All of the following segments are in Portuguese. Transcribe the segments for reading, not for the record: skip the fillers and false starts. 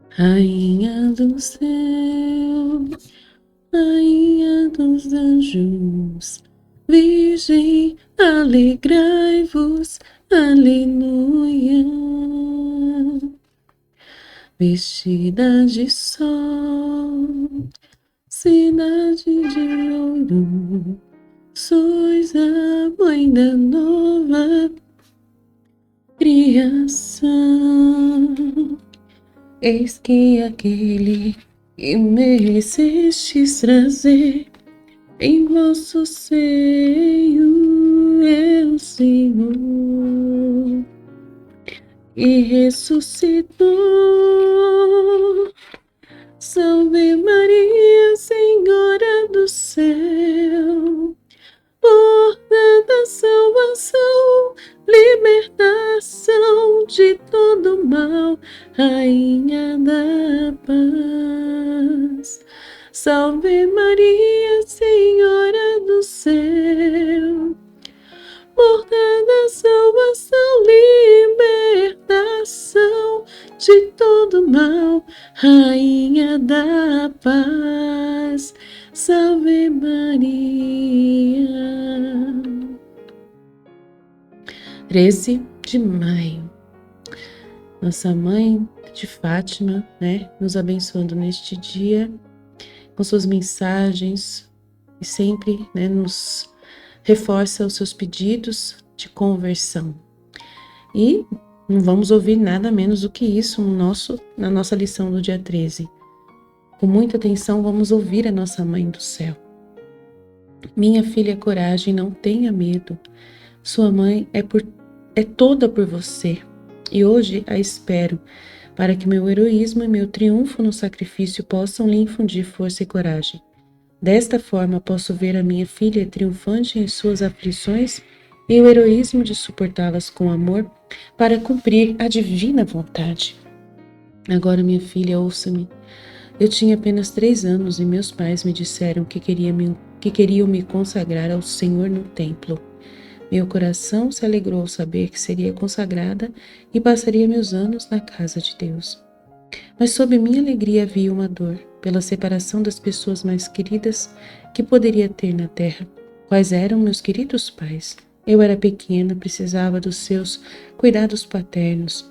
Rainha do céu, Rainha dos anjos, Virgem, alegrai-vos, aleluia. Vestida de sol, cidade de ouro, sois a mãe da nova criação. Eis que aquele que merecestes trazer em vosso seio é o Senhor, e ressuscitou. Salve Maria, Senhora do céu, porta da salvação, libertação de todo mal, Rainha da paz. Salve Maria, Senhora do céu, porta da salvação, libertação de todo mal, Rainha da paz. Salve Maria. 13 de maio. Nossa Mãe de Fátima, nos abençoando neste dia com suas mensagens e sempre, nos reforça os seus pedidos de conversão. E não vamos ouvir nada menos do que isso na nossa lição do dia 13. Com muita atenção, vamos ouvir a nossa Mãe do Céu. Minha filha, coragem, não tenha medo. Sua mãe é toda por você. E hoje a espero, para que meu heroísmo e meu triunfo no sacrifício possam lhe infundir força e coragem. Desta forma, posso ver a minha filha triunfante em suas aflições e o heroísmo de suportá-las com amor para cumprir a divina vontade. Agora, minha filha, ouça-me. Eu tinha apenas 3 anos e meus pais me disseram que queriam me consagrar ao Senhor no templo. Meu coração se alegrou ao saber que seria consagrada e passaria meus anos na casa de Deus. Mas sob minha alegria havia uma dor, pela separação das pessoas mais queridas que poderia ter na terra. Quais eram meus queridos pais? Eu era pequena, precisava dos seus cuidados paternos.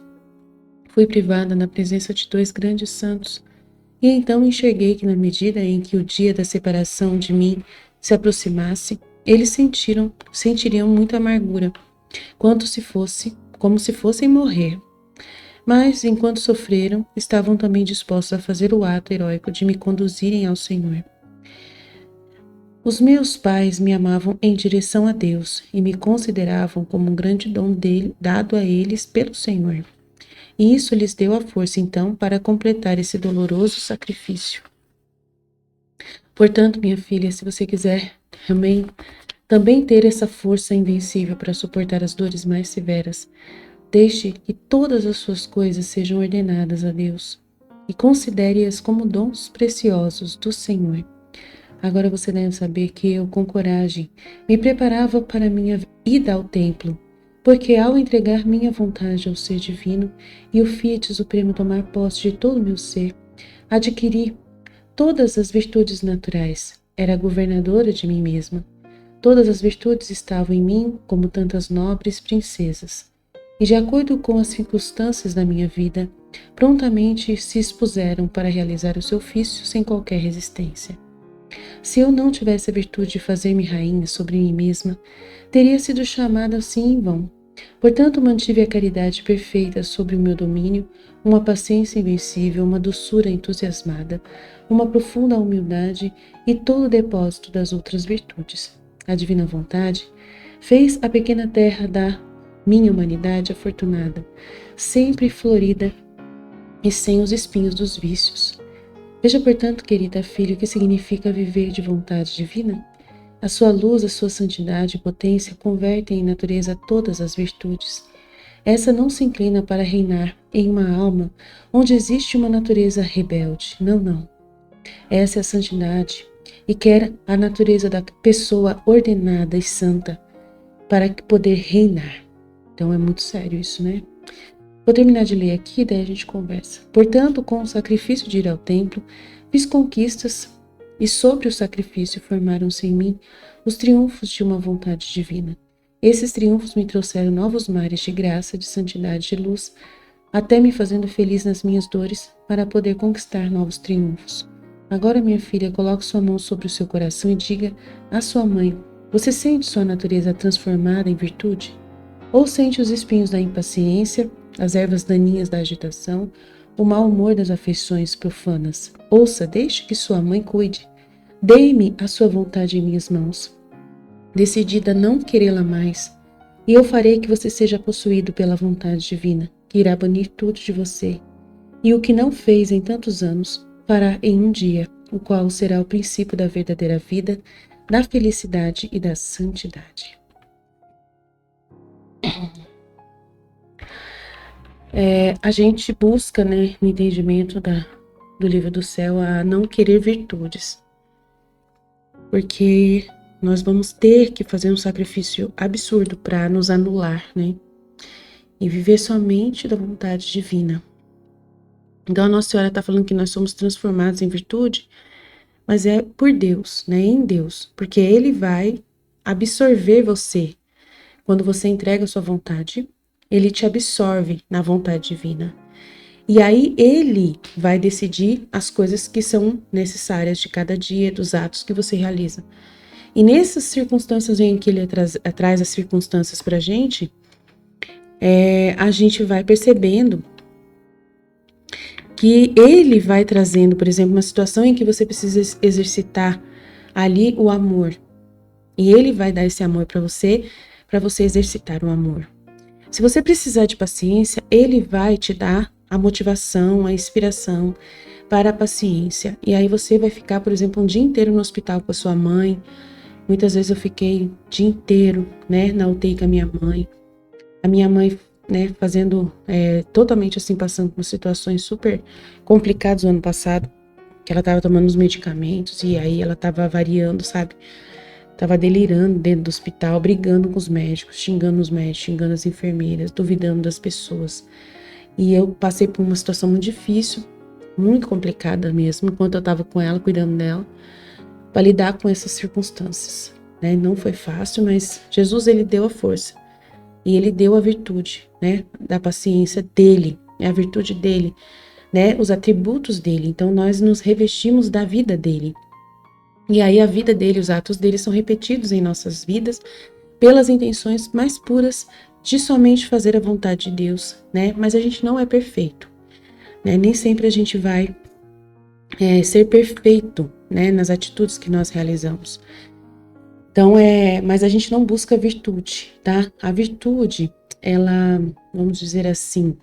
Fui privada na presença de 2 grandes santos, e então enxerguei que na medida em que o dia da separação de mim se aproximasse, eles sentiriam muita amargura, como se fossem morrer. Mas, enquanto sofreram, estavam também dispostos a fazer o ato heróico de me conduzirem ao Senhor. Os meus pais me amavam em direção a Deus e me consideravam como um grande dom dado a eles pelo Senhor. E isso lhes deu a força, então, para completar esse doloroso sacrifício. Portanto, minha filha, se você quiser também ter essa força invencível para suportar as dores mais severas, deixe que todas as suas coisas sejam ordenadas a Deus e considere-as como dons preciosos do Senhor. Agora você deve saber que eu, com coragem, me preparava para minha ida ao templo, porque ao entregar minha vontade ao ser divino e o Fiat Supremo tomar posse de todo o meu ser, adquiri todas as virtudes naturais. Era governadora de mim mesma. Todas as virtudes estavam em mim como tantas nobres princesas. E de acordo com as circunstâncias da minha vida, prontamente se expuseram para realizar o seu ofício sem qualquer resistência. Se eu não tivesse a virtude de fazer-me rainha sobre mim mesma, teria sido chamada assim em vão. Portanto, mantive a caridade perfeita sobre o meu domínio, uma paciência invencível, uma doçura entusiasmada, uma profunda humildade e todo o depósito das outras virtudes. A divina vontade fez a pequena terra da minha humanidade afortunada, sempre florida e sem os espinhos dos vícios. Veja, portanto, querida filha, o que significa viver de vontade divina. A sua luz, a sua santidade e potência convertem em natureza todas as virtudes. Essa não se inclina para reinar em uma alma onde existe uma natureza rebelde. Não, não. Essa é a santidade e quer a natureza da pessoa ordenada e santa para poder reinar. Então é muito sério isso, né? Vou terminar de ler aqui, daí a gente conversa. Portanto, com o sacrifício de ir ao templo, fiz conquistas e sobre o sacrifício formaram-se em mim os triunfos de uma vontade divina. Esses triunfos me trouxeram novos mares de graça, de santidade e de luz, até me fazendo feliz nas minhas dores, para poder conquistar novos triunfos. Agora, minha filha, coloque sua mão sobre o seu coração e diga à sua mãe: você sente sua natureza transformada em virtude? Ou sente os espinhos da impaciência, as ervas daninhas da agitação, o mau humor das afeições profanas? Ouça, deixe que sua mãe cuide. Dei-me a sua vontade em minhas mãos, decidida a não querê-la mais, e eu farei que você seja possuído pela vontade divina, que irá banir tudo de você. E o que não fez em tantos anos, fará em um dia, o qual será o princípio da verdadeira vida, da felicidade e da santidade. A gente busca, né, no entendimento do livro do céu, a não querer virtudes, porque nós vamos ter que fazer um sacrifício absurdo para nos anular, né, e viver somente da vontade divina. Então a Nossa Senhora está falando que nós somos transformados em virtude, mas é por Deus, né, em Deus, porque Ele vai absorver você. Quando você entrega a sua vontade, Ele te absorve na vontade divina. E aí Ele vai decidir as coisas que são necessárias de cada dia, dos atos que você realiza. E nessas circunstâncias em que Ele traz as circunstâncias para a gente vai percebendo que Ele vai trazendo, por exemplo, uma situação em que você precisa exercitar ali o amor. E Ele vai dar esse amor para você exercitar o amor. Se você precisar de paciência, Ele vai te dar a motivação, a inspiração para a paciência. E aí você vai ficar, por exemplo, um dia inteiro no hospital com a sua mãe. Muitas vezes eu fiquei o dia inteiro, né, na UTI com a minha mãe. A minha mãe, né, fazendo totalmente assim, passando por situações super complicadas no ano passado, que ela estava tomando os medicamentos e aí ela estava variando, sabe? Tava delirando dentro do hospital, brigando com os médicos, xingando os médicos, xingando as enfermeiras, duvidando das pessoas. E eu passei por uma situação muito difícil, muito complicada mesmo, enquanto eu estava com ela, cuidando dela, para lidar com essas circunstâncias, né? Não foi fácil, mas Jesus, Ele deu a força. E Ele deu a virtude, né? Da paciência dEle, a virtude dEle, né? Os atributos dEle. Então, nós nos revestimos da vida dEle. E aí a vida dele, os atos dele são repetidos em nossas vidas pelas intenções mais puras de somente fazer a vontade de Deus, né? Mas a gente não é perfeito, né? Nem sempre a gente vai ser perfeito, né? Nas atitudes que nós realizamos. Então, mas a gente não busca virtude, tá? A virtude, ela, vamos dizer assim,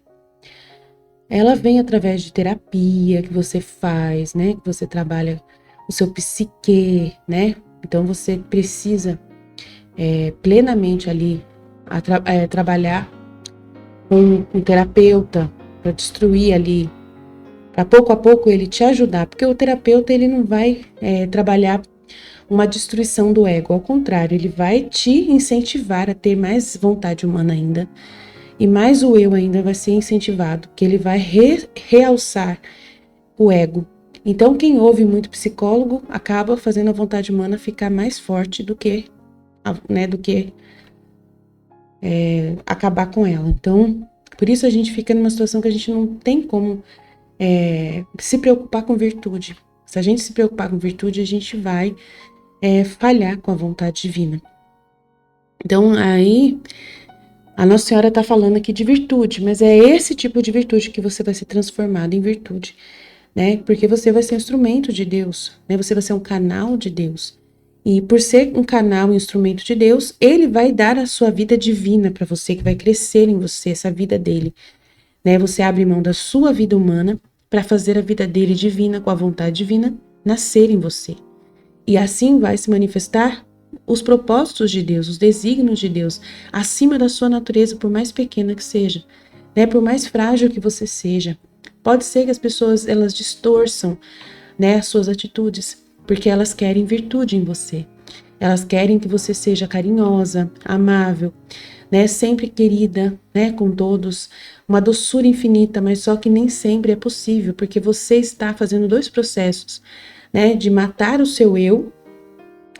ela vem através de terapia que você faz, né? Que você trabalha o seu psique, né? Então você precisa plenamente ali trabalhar com um terapeuta para destruir ali, para pouco a pouco ele te ajudar, porque o terapeuta ele não vai trabalhar uma destruição do ego, ao contrário, ele vai te incentivar a ter mais vontade humana ainda, e mais o eu ainda vai ser incentivado, que ele vai realçar o ego. Então, quem ouve muito psicólogo acaba fazendo a vontade humana ficar mais forte do que, né, acabar com ela. Então, por isso a gente fica numa situação que a gente não tem como se preocupar com virtude. Se a gente se preocupar com virtude, a gente vai falhar com a vontade divina. Então, aí, a Nossa Senhora está falando aqui de virtude, mas é esse tipo de virtude que você vai ser transformado em virtude, né? Porque você vai ser um instrumento de Deus, né? Você vai ser um canal de Deus. E por ser um canal, um instrumento de Deus, Ele vai dar a sua vida divina para você, que vai crescer em você, essa vida dele, né? Você abre mão da sua vida humana para fazer a vida dele divina, com a vontade divina, nascer em você. E assim vai se manifestar os propósitos de Deus, os desígnios de Deus, acima da sua natureza, por mais pequena que seja, né? Por mais frágil que você seja. Pode ser que as pessoas, elas distorçam, né, as suas atitudes, porque elas querem virtude em você. Elas querem que você seja carinhosa, amável, né, sempre querida, né, com todos, uma doçura infinita, mas só que nem sempre é possível, porque você está fazendo dois processos, né, de matar o seu eu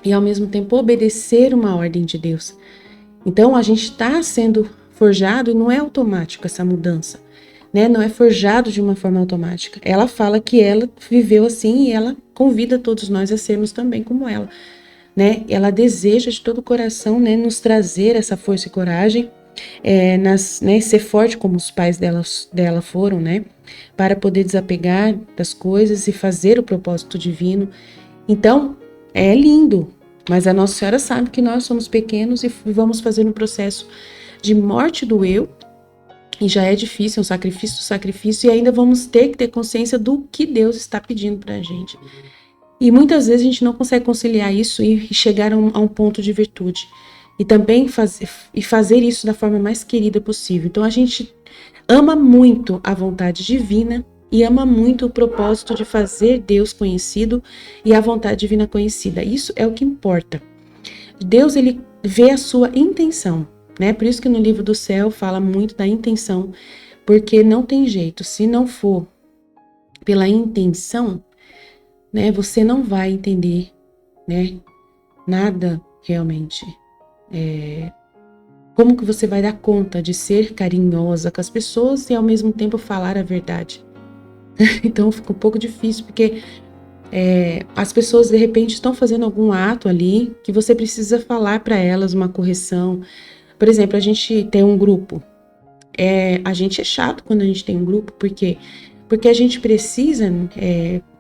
e ao mesmo tempo obedecer uma ordem de Deus. Então a gente está sendo forjado e não é automático essa mudança, né? Não é forjado de uma forma automática. Ela fala que ela viveu assim e ela convida todos nós a sermos também como ela, né? Ela deseja de todo o coração, né, nos trazer essa força e coragem, né, ser forte como os pais dela foram, né? Para poder desapegar das coisas e fazer o propósito divino. Então, é lindo, mas a Nossa Senhora sabe que nós somos pequenos e vamos fazer um processo de morte do eu, e já é difícil, é um sacrifício, e ainda vamos ter que ter consciência do que Deus está pedindo para a gente. E muitas vezes a gente não consegue conciliar isso e chegar a um ponto de virtude. E também fazer isso da forma mais querida possível. Então a gente ama muito a vontade divina, e ama muito o propósito de fazer Deus conhecido e a vontade divina conhecida. Isso é o que importa. Deus, ele vê a sua intenção, né? Por isso que no livro do céu fala muito da intenção, porque não tem jeito. Se não for pela intenção, né, você não vai entender, né, nada realmente. Como que você vai dar conta de ser carinhosa com as pessoas e ao mesmo tempo falar a verdade? Então fica um pouco difícil, porque as pessoas de repente estão fazendo algum ato ali que você precisa falar para elas uma correção. Por exemplo, a gente tem um grupo. A gente é chato quando a gente tem um grupo, por quê? Porque a gente precisa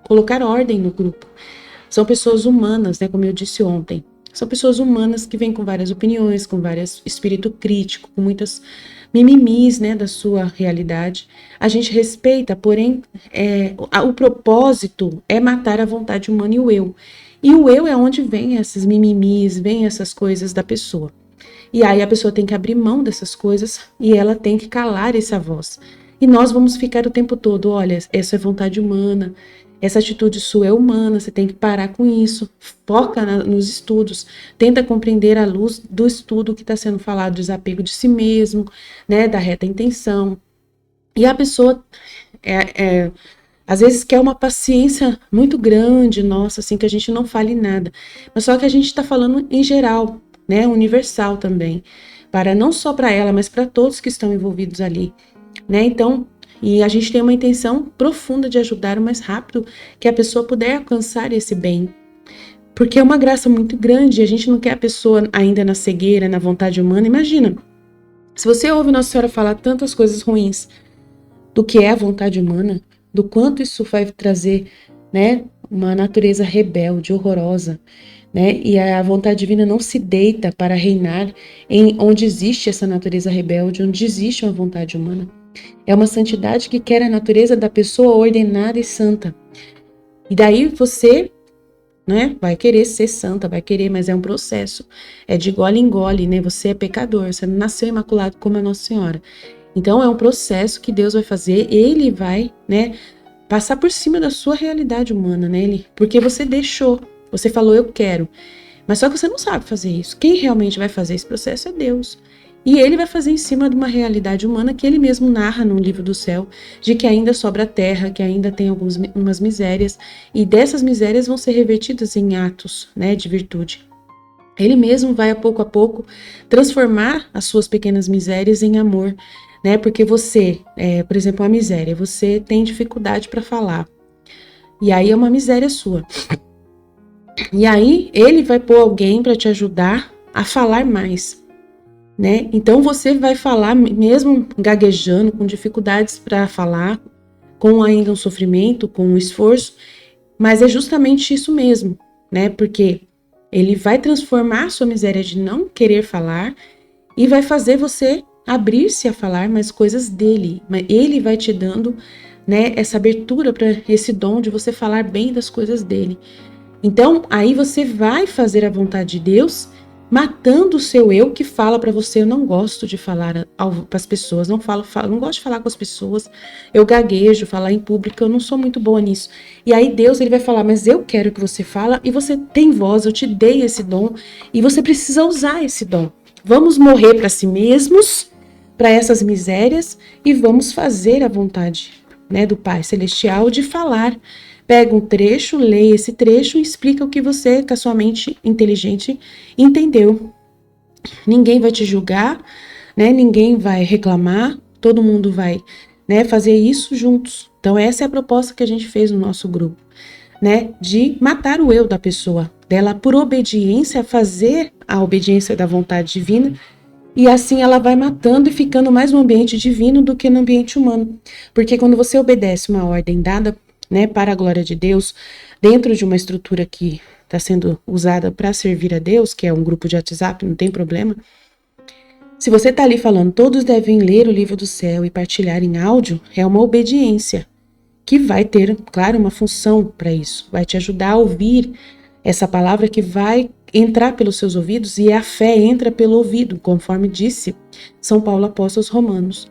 colocar ordem no grupo. São pessoas humanas, né, como eu disse ontem. São pessoas humanas que vêm com várias opiniões, com vários espírito crítico, com muitas mimimis, né, da sua realidade. A gente respeita, porém, o propósito é matar a vontade humana e o eu. E o eu é onde vem esses mimimis, vem essas coisas da pessoa. E aí a pessoa tem que abrir mão dessas coisas e ela tem que calar essa voz. E nós vamos ficar o tempo todo, olha, essa é vontade humana, essa atitude sua é humana, você tem que parar com isso, foca nos estudos, tenta compreender à luz do estudo que está sendo falado, desapego de si mesmo, né, da reta intenção. E a pessoa, às vezes, quer uma paciência muito grande, nossa, assim, que a gente não fale nada. Mas só que a gente está falando em geral, né, universal também, para não só para ela, mas para todos que estão envolvidos ali, né? Então, e a gente tem uma intenção profunda de ajudar o mais rápido que a pessoa puder alcançar esse bem. Porque é uma graça muito grande, a gente não quer a pessoa ainda na cegueira, na vontade humana. Imagina, se você ouve Nossa Senhora falar tantas coisas ruins do que é a vontade humana, do quanto isso vai trazer, né, uma natureza rebelde, horrorosa, né? E a vontade divina não se deita para reinar em onde existe essa natureza rebelde, onde existe uma vontade humana. É uma santidade que quer a natureza da pessoa ordenada e santa. E daí você, né, vai querer ser santa, vai querer, mas é um processo. É de gole em gole, né? Você é pecador, você não nasceu imaculado como a Nossa Senhora. Então é um processo que Deus vai fazer, ele vai, né, passar por cima da sua realidade humana, né? Porque você deixou, você falou eu quero. Mas só que você não sabe fazer isso. Quem realmente vai fazer esse processo é Deus. E ele vai fazer em cima de uma realidade humana que ele mesmo narra no livro do céu, de que ainda sobra terra, que ainda tem umas misérias, e dessas misérias vão ser revertidas em atos, né, de virtude. Ele mesmo vai a pouco transformar as suas pequenas misérias em amor, né? Porque você, por exemplo, a miséria, você tem dificuldade para falar, e aí é uma miséria sua. E aí ele vai pôr alguém para te ajudar a falar mais. Né? Então você vai falar mesmo gaguejando, com dificuldades para falar, com ainda um sofrimento, com um esforço, mas é justamente isso mesmo, né? Porque ele vai transformar a sua miséria de não querer falar e vai fazer você abrir-se a falar mais coisas dele, mas ele vai te dando, né, essa abertura para esse dom de você falar bem das coisas dele. Então aí você vai fazer a vontade de Deus, matando o seu eu que fala para você, eu não gosto de falar para as pessoas, não gosto de falar com as pessoas, eu gaguejo, falar em público, eu não sou muito boa nisso. E aí Deus, ele vai falar, mas eu quero que você fala, e você tem voz, eu te dei esse dom, e você precisa usar esse dom. Vamos morrer para si mesmos, para essas misérias, e vamos fazer a vontade, né, do Pai Celestial de falar. Pega um trecho, leia esse trecho e explica o que você, com a sua mente inteligente, entendeu. Ninguém vai te julgar, né? Ninguém vai reclamar, todo mundo vai, né, fazer isso juntos. Então essa é a proposta que a gente fez no nosso grupo, né, de matar o eu da pessoa, dela por obediência, fazer a obediência da vontade divina, e assim ela vai matando e ficando mais no ambiente divino do que no ambiente humano. Porque quando você obedece uma ordem dada, né, para a glória de Deus, dentro de uma estrutura que está sendo usada para servir a Deus, que é um grupo de WhatsApp, não tem problema. Se você está ali falando, todos devem ler o livro do céu e partilhar em áudio, é uma obediência que vai ter, claro, uma função para isso. Vai te ajudar a ouvir essa palavra que vai entrar pelos seus ouvidos, e a fé entra pelo ouvido, conforme disse São Paulo apóstolo aos Romanos.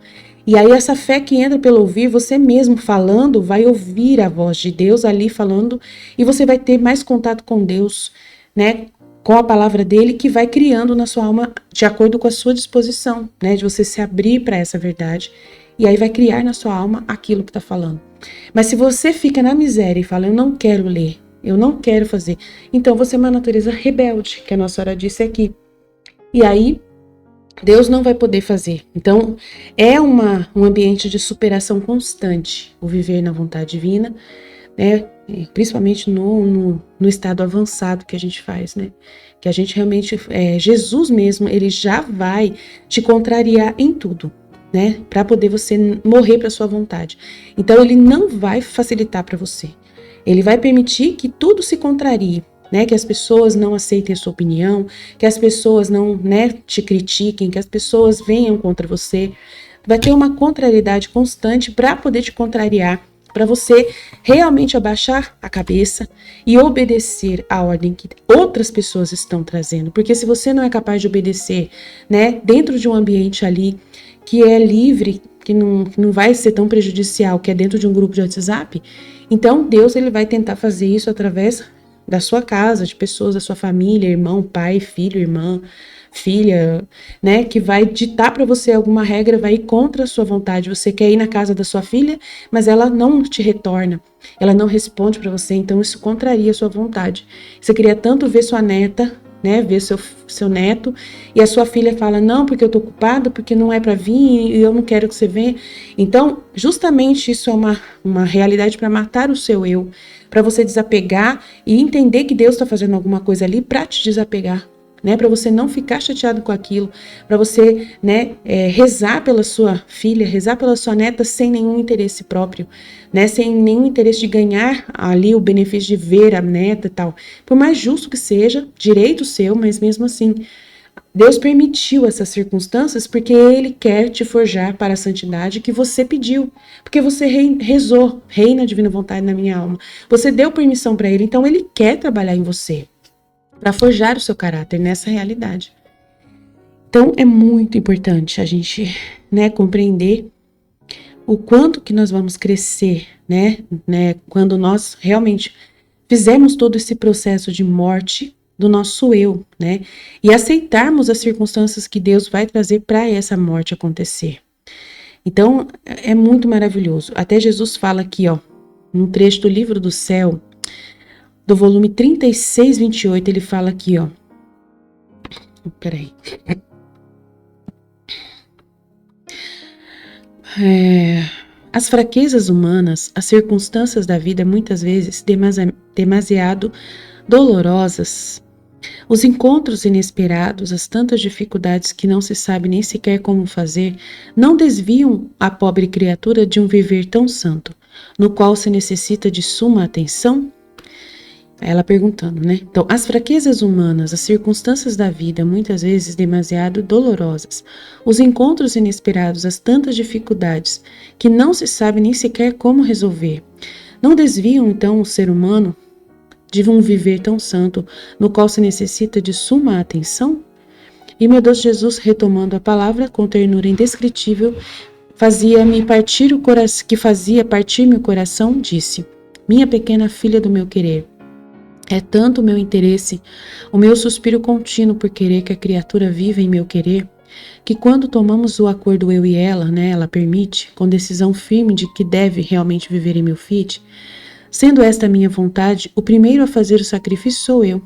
E aí essa fé que entra pelo ouvir, você mesmo falando, vai ouvir a voz de Deus ali falando, e você vai ter mais contato com Deus, né, com a palavra dele, que vai criando na sua alma de acordo com a sua disposição, né, de você se abrir para essa verdade, e aí vai criar na sua alma aquilo que está falando. Mas se você fica na miséria e fala, eu não quero ler, eu não quero fazer, então você é uma natureza rebelde, que a Nossa Senhora disse aqui. E aí Deus não vai poder fazer. Então, é um ambiente de superação constante, o viver na vontade divina, né? Principalmente no estado avançado que a gente faz, né? Que a gente realmente, Jesus mesmo, ele já vai te contrariar em tudo, né? Para poder você morrer para sua vontade. Então, ele não vai facilitar para você. Ele vai permitir que tudo se contrarie, né, que as pessoas não aceitem a sua opinião, que as pessoas não, né, te critiquem, que as pessoas venham contra você. Vai ter uma contrariedade constante para poder te contrariar, para você realmente abaixar a cabeça e obedecer a ordem que outras pessoas estão trazendo. Porque se você não é capaz de obedecer, né, dentro de um ambiente ali que é livre, que não vai ser tão prejudicial, que é dentro de um grupo de WhatsApp, então Deus ele vai tentar fazer isso através da sua casa, de pessoas da sua família, irmão, pai, filho, irmã, filha, né, que vai ditar para você alguma regra, vai ir contra a sua vontade. Você quer ir na casa da sua filha, mas ela não te retorna, ela não responde para você, então isso contraria a sua vontade. Você queria tanto ver sua neta, né, ver seu neto, e a sua filha fala, não, porque eu tô ocupada, porque não é para vir, e eu não quero que você venha. Então, justamente isso é uma realidade para matar o seu eu, para você desapegar e entender que Deus está fazendo alguma coisa ali para te desapegar, né, para você não ficar chateado com aquilo, para você, né, rezar pela sua filha, rezar pela sua neta sem nenhum interesse próprio, né, sem nenhum interesse de ganhar ali o benefício de ver a neta e tal. Por mais justo que seja, direito seu, mas mesmo assim, Deus permitiu essas circunstâncias porque Ele quer te forjar para a santidade que você pediu, porque você rezou, reina a divina vontade na minha alma. Você deu permissão para Ele, então Ele quer trabalhar em você, para forjar o seu caráter nessa realidade. Então, é muito importante a gente, né, compreender o quanto que nós vamos crescer, né, quando nós realmente fizermos todo esse processo de morte do nosso eu, né, e aceitarmos as circunstâncias que Deus vai trazer para essa morte acontecer. Então, é muito maravilhoso. Até Jesus fala aqui, ó, num trecho do Livro do Céu, do volume 36, 28, ele fala aqui, ó. Peraí. As fraquezas humanas, as circunstâncias da vida, muitas vezes demasiado dolorosas, os encontros inesperados, as tantas dificuldades que não se sabe nem sequer como fazer, não desviam a pobre criatura de um viver tão santo, no qual se necessita de suma atenção? Ela perguntando, né? Então, as fraquezas humanas, as circunstâncias da vida, muitas vezes demasiado dolorosas, os encontros inesperados, as tantas dificuldades que não se sabe nem sequer como resolver, não desviam então o ser humano de um viver tão santo, no qual se necessita de suma atenção? E meu Deus Jesus, retomando a palavra com ternura indescritível, fazia-me partir o coração, que fazia partir meu coração, disse: minha pequena filha do meu querer, É tanto o meu interesse, o meu suspiro contínuo por querer que a criatura viva em meu querer, que quando tomamos o acordo eu e ela, né, ela permite, com decisão firme de que deve realmente viver em meu fit, sendo esta a minha vontade, o primeiro a fazer o sacrifício sou eu.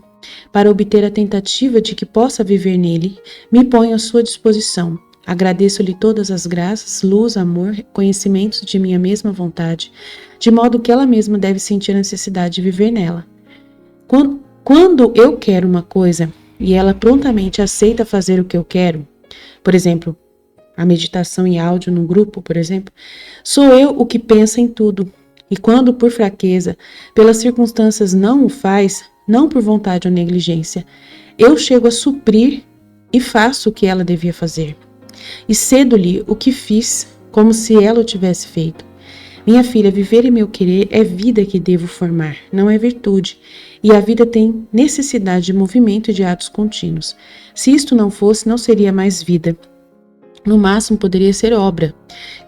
Para obter a tentativa de que possa viver nele, me ponho à sua disposição. Agradeço-lhe todas as graças, luz, amor, conhecimentos de minha mesma vontade, de modo que ela mesma deve sentir a necessidade de viver nela. Quando eu quero uma coisa e ela prontamente aceita fazer o que eu quero, por exemplo, a meditação em áudio no grupo, por exemplo, sou eu o que pensa em tudo. E quando, por fraqueza, pelas circunstâncias não o faz, não por vontade ou negligência, eu chego a suprir e faço o que ela devia fazer. E cedo-lhe o que fiz, como se ela o tivesse feito. Minha filha, viver em meu querer é vida que devo formar, não é virtude. E a vida tem necessidade de movimento e de atos contínuos. Se isto não fosse, não seria mais vida. No máximo poderia ser obra,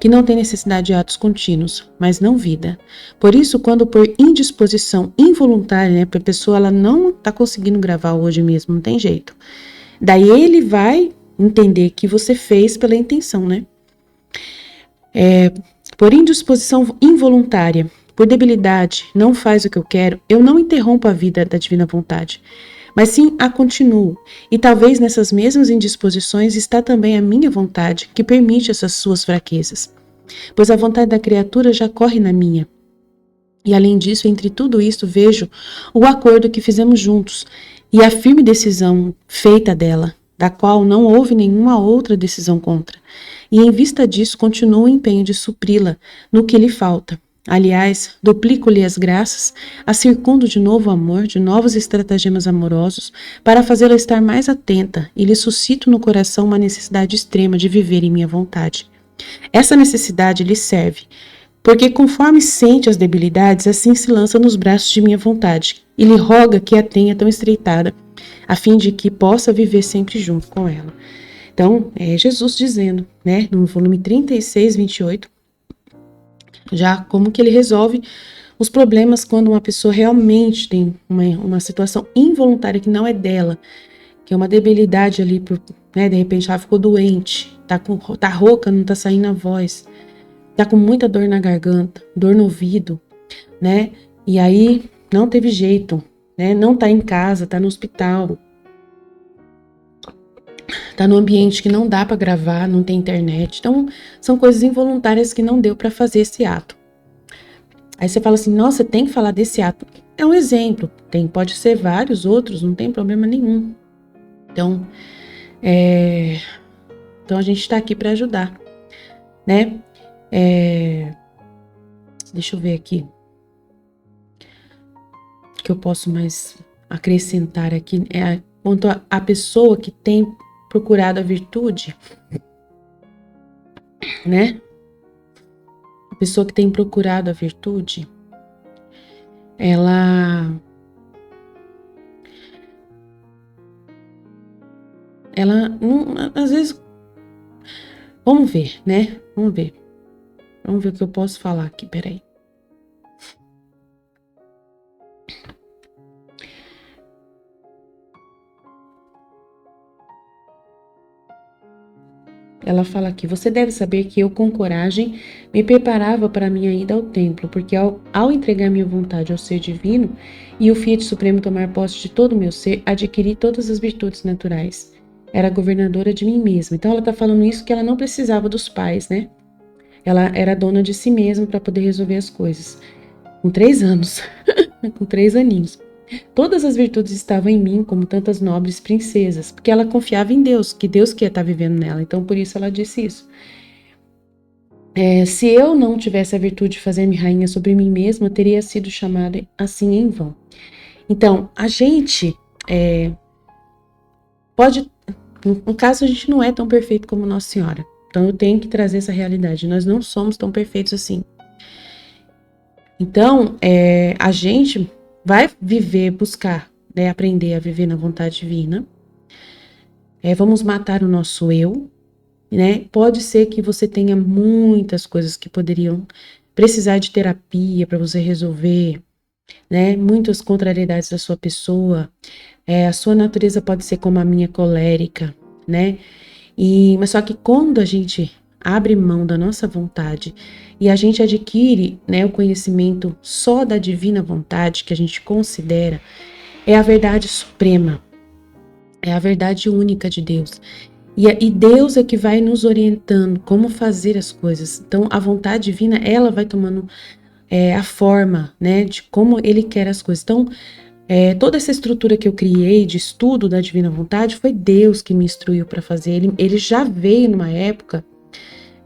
que não tem necessidade de atos contínuos, mas não vida. Por isso, quando por indisposição involuntária, né, a pessoa ela não está conseguindo gravar hoje mesmo, não tem jeito. Daí ele vai entender que você fez pela intenção, né? Por indisposição involuntária, por debilidade, não faz o que eu quero, eu não interrompo a vida da divina vontade, mas sim a continuo. E talvez nessas mesmas indisposições está também a minha vontade, que permite essas suas fraquezas. Pois a vontade da criatura já corre na minha. E além disso, entre tudo isto, vejo o acordo que fizemos juntos e a firme decisão feita dela, da qual não houve nenhuma outra decisão contra. E em vista disso, continuo o empenho de supri-la no que lhe falta. Aliás, duplico-lhe as graças, a circundo de novo amor, de novos estratagemas amorosos, para fazê-la estar mais atenta e lhe suscito no coração uma necessidade extrema de viver em minha vontade. Essa necessidade lhe serve, porque conforme sente as debilidades, assim se lança nos braços de minha vontade e lhe roga que a tenha tão estreitada, a fim de que possa viver sempre junto com ela. Então, é Jesus dizendo, né, no volume 36, 28, já como que ele resolve os problemas quando uma pessoa realmente tem uma situação involuntária que não é dela, que é uma debilidade ali, né, de repente ela ficou doente, tá rouca, não tá saindo a voz, tá com muita dor na garganta, dor no ouvido, né, e aí não teve jeito, né, não tá em casa, tá no hospital, tá num ambiente que não dá para gravar, não tem internet. Então, são coisas involuntárias que não deu para fazer esse ato. Aí você fala assim, nossa, tem que falar desse ato. É um exemplo, pode ser vários outros, não tem problema nenhum. Então, a gente está aqui para ajudar, né? Deixa eu ver aqui o que eu posso mais acrescentar aqui. Quanto a pessoa que tem procurado a virtude, né? A pessoa que tem procurado a virtude, ela não, às vezes, vamos ver, né? Vamos ver o que eu posso falar aqui, peraí. Ela fala aqui, você deve saber que eu com coragem me preparava para a minha ida ao templo, porque ao entregar minha vontade ao ser divino e o Fiat Supremo tomar posse de todo o meu ser, adquiri todas as virtudes naturais. Era governadora de mim mesma. Então ela está falando isso que ela não precisava dos pais, né? Ela era dona de si mesma para poder resolver as coisas. Com 3 anos, com 3 aninhos. Todas as virtudes estavam em mim, como tantas nobres princesas, porque ela confiava em Deus, que Deus que ia estar vivendo nela. Então, por isso ela disse isso. Se eu não tivesse a virtude de fazer-me rainha sobre mim mesma, teria sido chamada assim em vão. Então, a gente pode... No caso, a gente não é tão perfeito como Nossa Senhora. Então, eu tenho que trazer essa realidade. Nós não somos tão perfeitos assim. Então, a gente vai viver, buscar, né, aprender a viver na vontade divina. Vamos matar o nosso eu, né? Pode ser que você tenha muitas coisas que poderiam precisar de terapia para você resolver, né? Muitas contrariedades da sua pessoa. A sua natureza pode ser como a minha, colérica, né? Mas só que quando a gente abre mão da nossa vontade e a gente adquire, né, o conhecimento só da divina vontade que a gente considera, é a verdade suprema, é a verdade única de Deus. E Deus é que vai nos orientando como fazer as coisas. Então, a vontade divina, ela vai tomando a forma, né, de como Ele quer as coisas. Então, toda essa estrutura que eu criei de estudo da divina vontade foi Deus que me instruiu para fazer. Ele já veio numa época,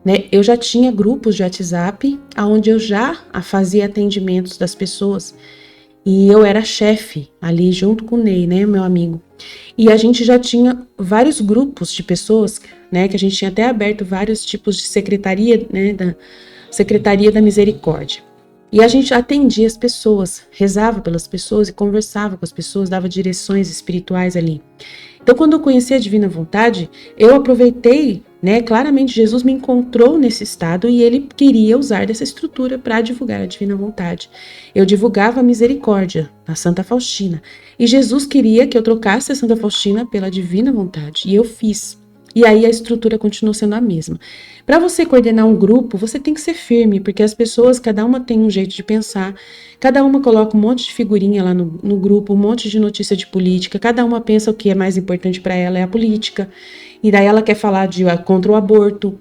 né, eu já tinha grupos de WhatsApp, onde eu já fazia atendimentos das pessoas. E eu era chefe ali junto com o Ney, né, meu amigo. E a gente já tinha vários grupos de pessoas, né, que a gente tinha até aberto vários tipos de secretaria, né, da Secretaria da Misericórdia. E a gente atendia as pessoas, rezava pelas pessoas e conversava com as pessoas, dava direções espirituais ali. Então, quando eu conheci a divina vontade, eu aproveitei, né? Claramente, Jesus me encontrou nesse estado e ele queria usar dessa estrutura para divulgar a divina vontade. Eu divulgava a misericórdia, a Santa Faustina. E Jesus queria que eu trocasse a Santa Faustina pela divina vontade. E eu fiz. E aí a estrutura continuou sendo a mesma. Para você coordenar um grupo, você tem que ser firme, porque as pessoas, cada uma tem um jeito de pensar, cada uma coloca um monte de figurinha lá no grupo, um monte de notícia de política, cada uma pensa o que é mais importante para ela é a política, e daí ela quer falar contra o aborto,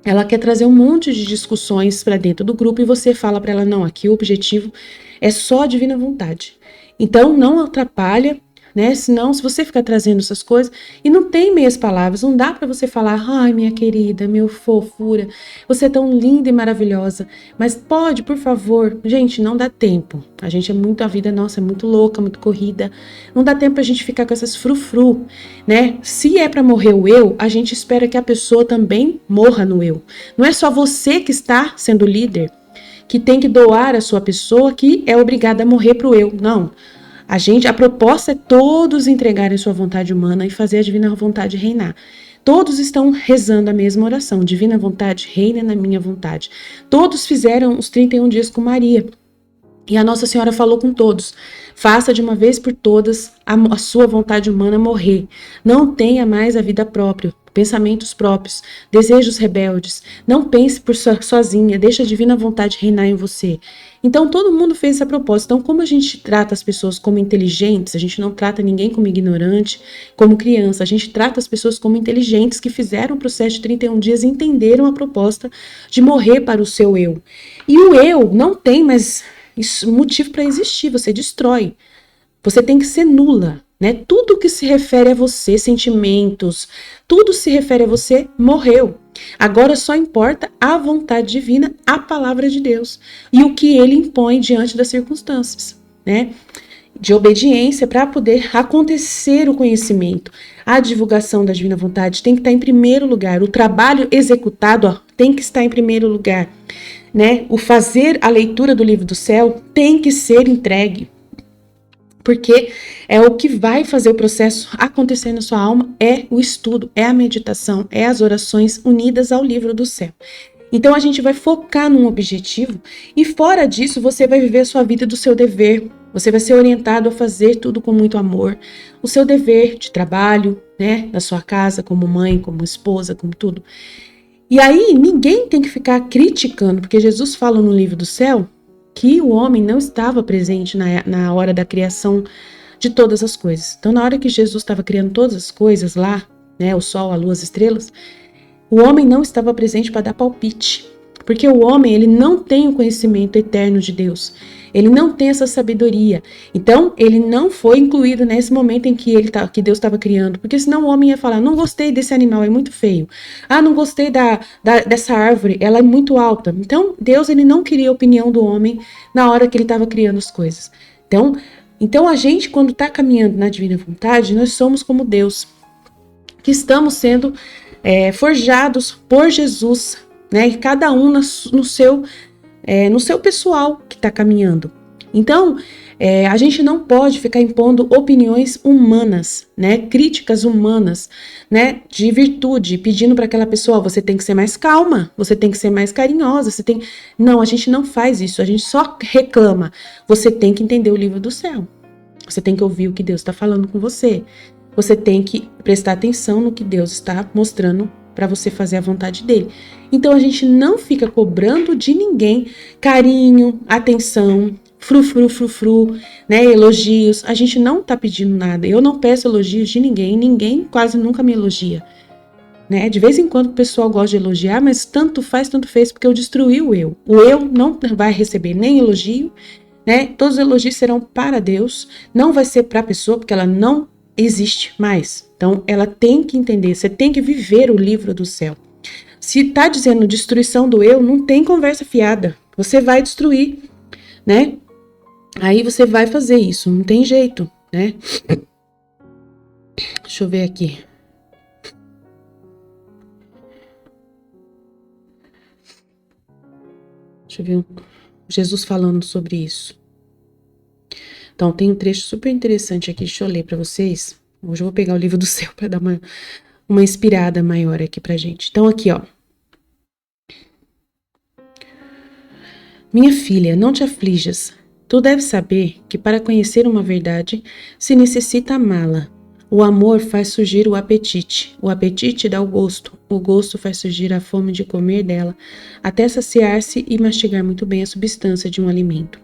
ela quer trazer um monte de discussões para dentro do grupo e você fala para ela, não, aqui o objetivo é só a divina vontade. Então não atrapalha, né? Senão, se você ficar trazendo essas coisas e não tem meias palavras, não dá para você falar, ai, minha querida, meu fofura, você é tão linda e maravilhosa. Mas pode, por favor, gente, não dá tempo. A vida nossa é muito louca, muito corrida. Não dá tempo pra gente ficar com essas frufru, né? Se é para morrer o eu, a gente espera que a pessoa também morra no eu. Não é só você que está sendo líder, que tem que doar a sua pessoa, que é obrigada a morrer pro eu. Não. A proposta é todos entregarem sua vontade humana e fazer a divina vontade reinar. Todos estão rezando a mesma oração. Divina vontade, reina na minha vontade. Todos fizeram os 31 dias com Maria. E a Nossa Senhora falou com todos, faça de uma vez por todas a sua vontade humana morrer. Não tenha mais a vida própria, pensamentos próprios, desejos rebeldes. Não pense por sozinha, deixa a divina vontade reinar em você. Então todo mundo fez essa proposta. Então como a gente trata as pessoas como inteligentes, a gente não trata ninguém como ignorante, como criança. A gente trata as pessoas como inteligentes que fizeram o processo de 31 dias e entenderam a proposta de morrer para o seu eu. E o eu não tem mais motivo para existir, você destrói. Você tem que ser nula, né? Tudo que se refere a você, sentimentos, tudo se refere a você, morreu. Agora só importa a vontade divina, a palavra de Deus e o que ele impõe diante das circunstâncias, né? De obediência para poder acontecer o conhecimento. A divulgação da divina vontade tem que estar em primeiro lugar. O trabalho executado tem que estar em primeiro lugar. Né? O fazer a leitura do livro do céu tem que ser entregue, porque é o que vai fazer o processo acontecer na sua alma, é o estudo, é a meditação, é as orações unidas ao livro do céu. Então a gente vai focar num objetivo e fora disso você vai viver a sua vida do seu dever, você vai ser orientado a fazer tudo com muito amor, o seu dever de trabalho, né, na sua casa, como mãe, como esposa, como tudo. E aí, ninguém tem que ficar criticando, porque Jesus fala no livro do céu que o homem não estava presente na hora da criação de todas as coisas. Então, na hora que Jesus estava criando todas as coisas lá, né, o sol, a lua, as estrelas, o homem não estava presente para dar palpite. Porque o homem, ele não tem o conhecimento eterno de Deus. Ele não tem essa sabedoria. Então, ele não foi incluído nesse momento em que Deus estava criando. Porque senão o homem ia falar, não gostei desse animal, é muito feio. Ah, não gostei dessa árvore, ela é muito alta. Então, Deus ele não queria a opinião do homem na hora que ele estava criando as coisas. Então a gente, quando está caminhando na divina vontade, nós somos como Deus. Que estamos sendo forjados por Jesus, né? E cada um no seu pessoal que está caminhando. Então, A gente não pode ficar impondo opiniões humanas, né? Críticas humanas, né? De virtude, pedindo para aquela pessoa, você tem que ser mais calma, você tem que ser mais carinhosa, você tem... Não, a gente não faz isso, a gente só reclama. Você tem que entender o livro do céu. Você tem que ouvir o que Deus está falando com você. Você tem que prestar atenção no que Deus está mostrando para você fazer a vontade dele. Então a gente não fica cobrando de ninguém carinho, atenção, frufru, né, elogios. A gente não tá pedindo nada. Eu não peço elogios de ninguém quase nunca me elogia. Né? De vez em quando o pessoal gosta de elogiar, mas tanto faz, tanto fez, porque eu destruí o eu. O eu não vai receber nem elogio, né? Todos os elogios serão para Deus, não vai ser para a pessoa, porque ela não existe mais. Então, ela tem que entender, você tem que viver o livro do céu. Se tá dizendo destruição do eu, não tem conversa fiada. Você vai destruir, né? Aí você vai fazer isso, não tem jeito, né? Deixa eu ver aqui. Deixa eu ver Jesus falando sobre isso. Então, tem um trecho super interessante aqui, deixa eu ler para vocês. Hoje eu vou pegar o livro do céu para dar uma inspirada maior aqui pra gente. Então, aqui, ó. Minha filha, não te aflijas. Tu deves saber que para conhecer uma verdade se necessita amá-la. O amor faz surgir o apetite dá o gosto faz surgir a fome de comer dela, até saciar-se e mastigar muito bem a substância de um alimento.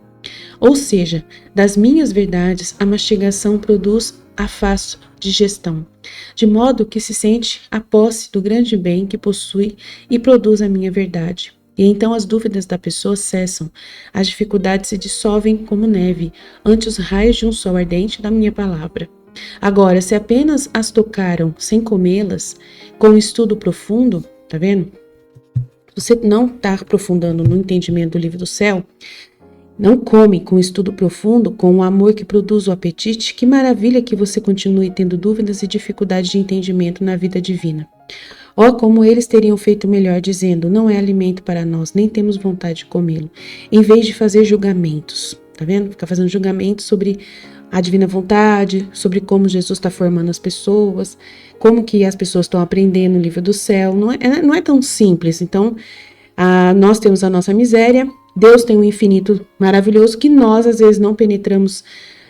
Ou seja, das minhas verdades, a mastigação produz a fácil digestão, de modo que se sente a posse do grande bem que possui e produz a minha verdade. E então as dúvidas da pessoa cessam, as dificuldades se dissolvem como neve ante os raios de um sol ardente da minha palavra. Agora, se apenas as tocaram sem comê-las, com um estudo profundo, tá vendo? Você não está aprofundando no entendimento do livro do céu, não come com estudo profundo, com o amor que produz o apetite, que maravilha que você continue tendo dúvidas e dificuldades de entendimento na vida divina. Ó, como eles teriam feito melhor dizendo, não é alimento para nós, nem temos vontade de comê-lo, em vez de fazer julgamentos, tá vendo? Ficar fazendo julgamentos sobre a divina vontade, sobre como Jesus está formando as pessoas, como que as pessoas estão aprendendo o livro do céu, não é tão simples. Então, nós temos a nossa miséria, Deus tem um infinito maravilhoso que nós às vezes não penetramos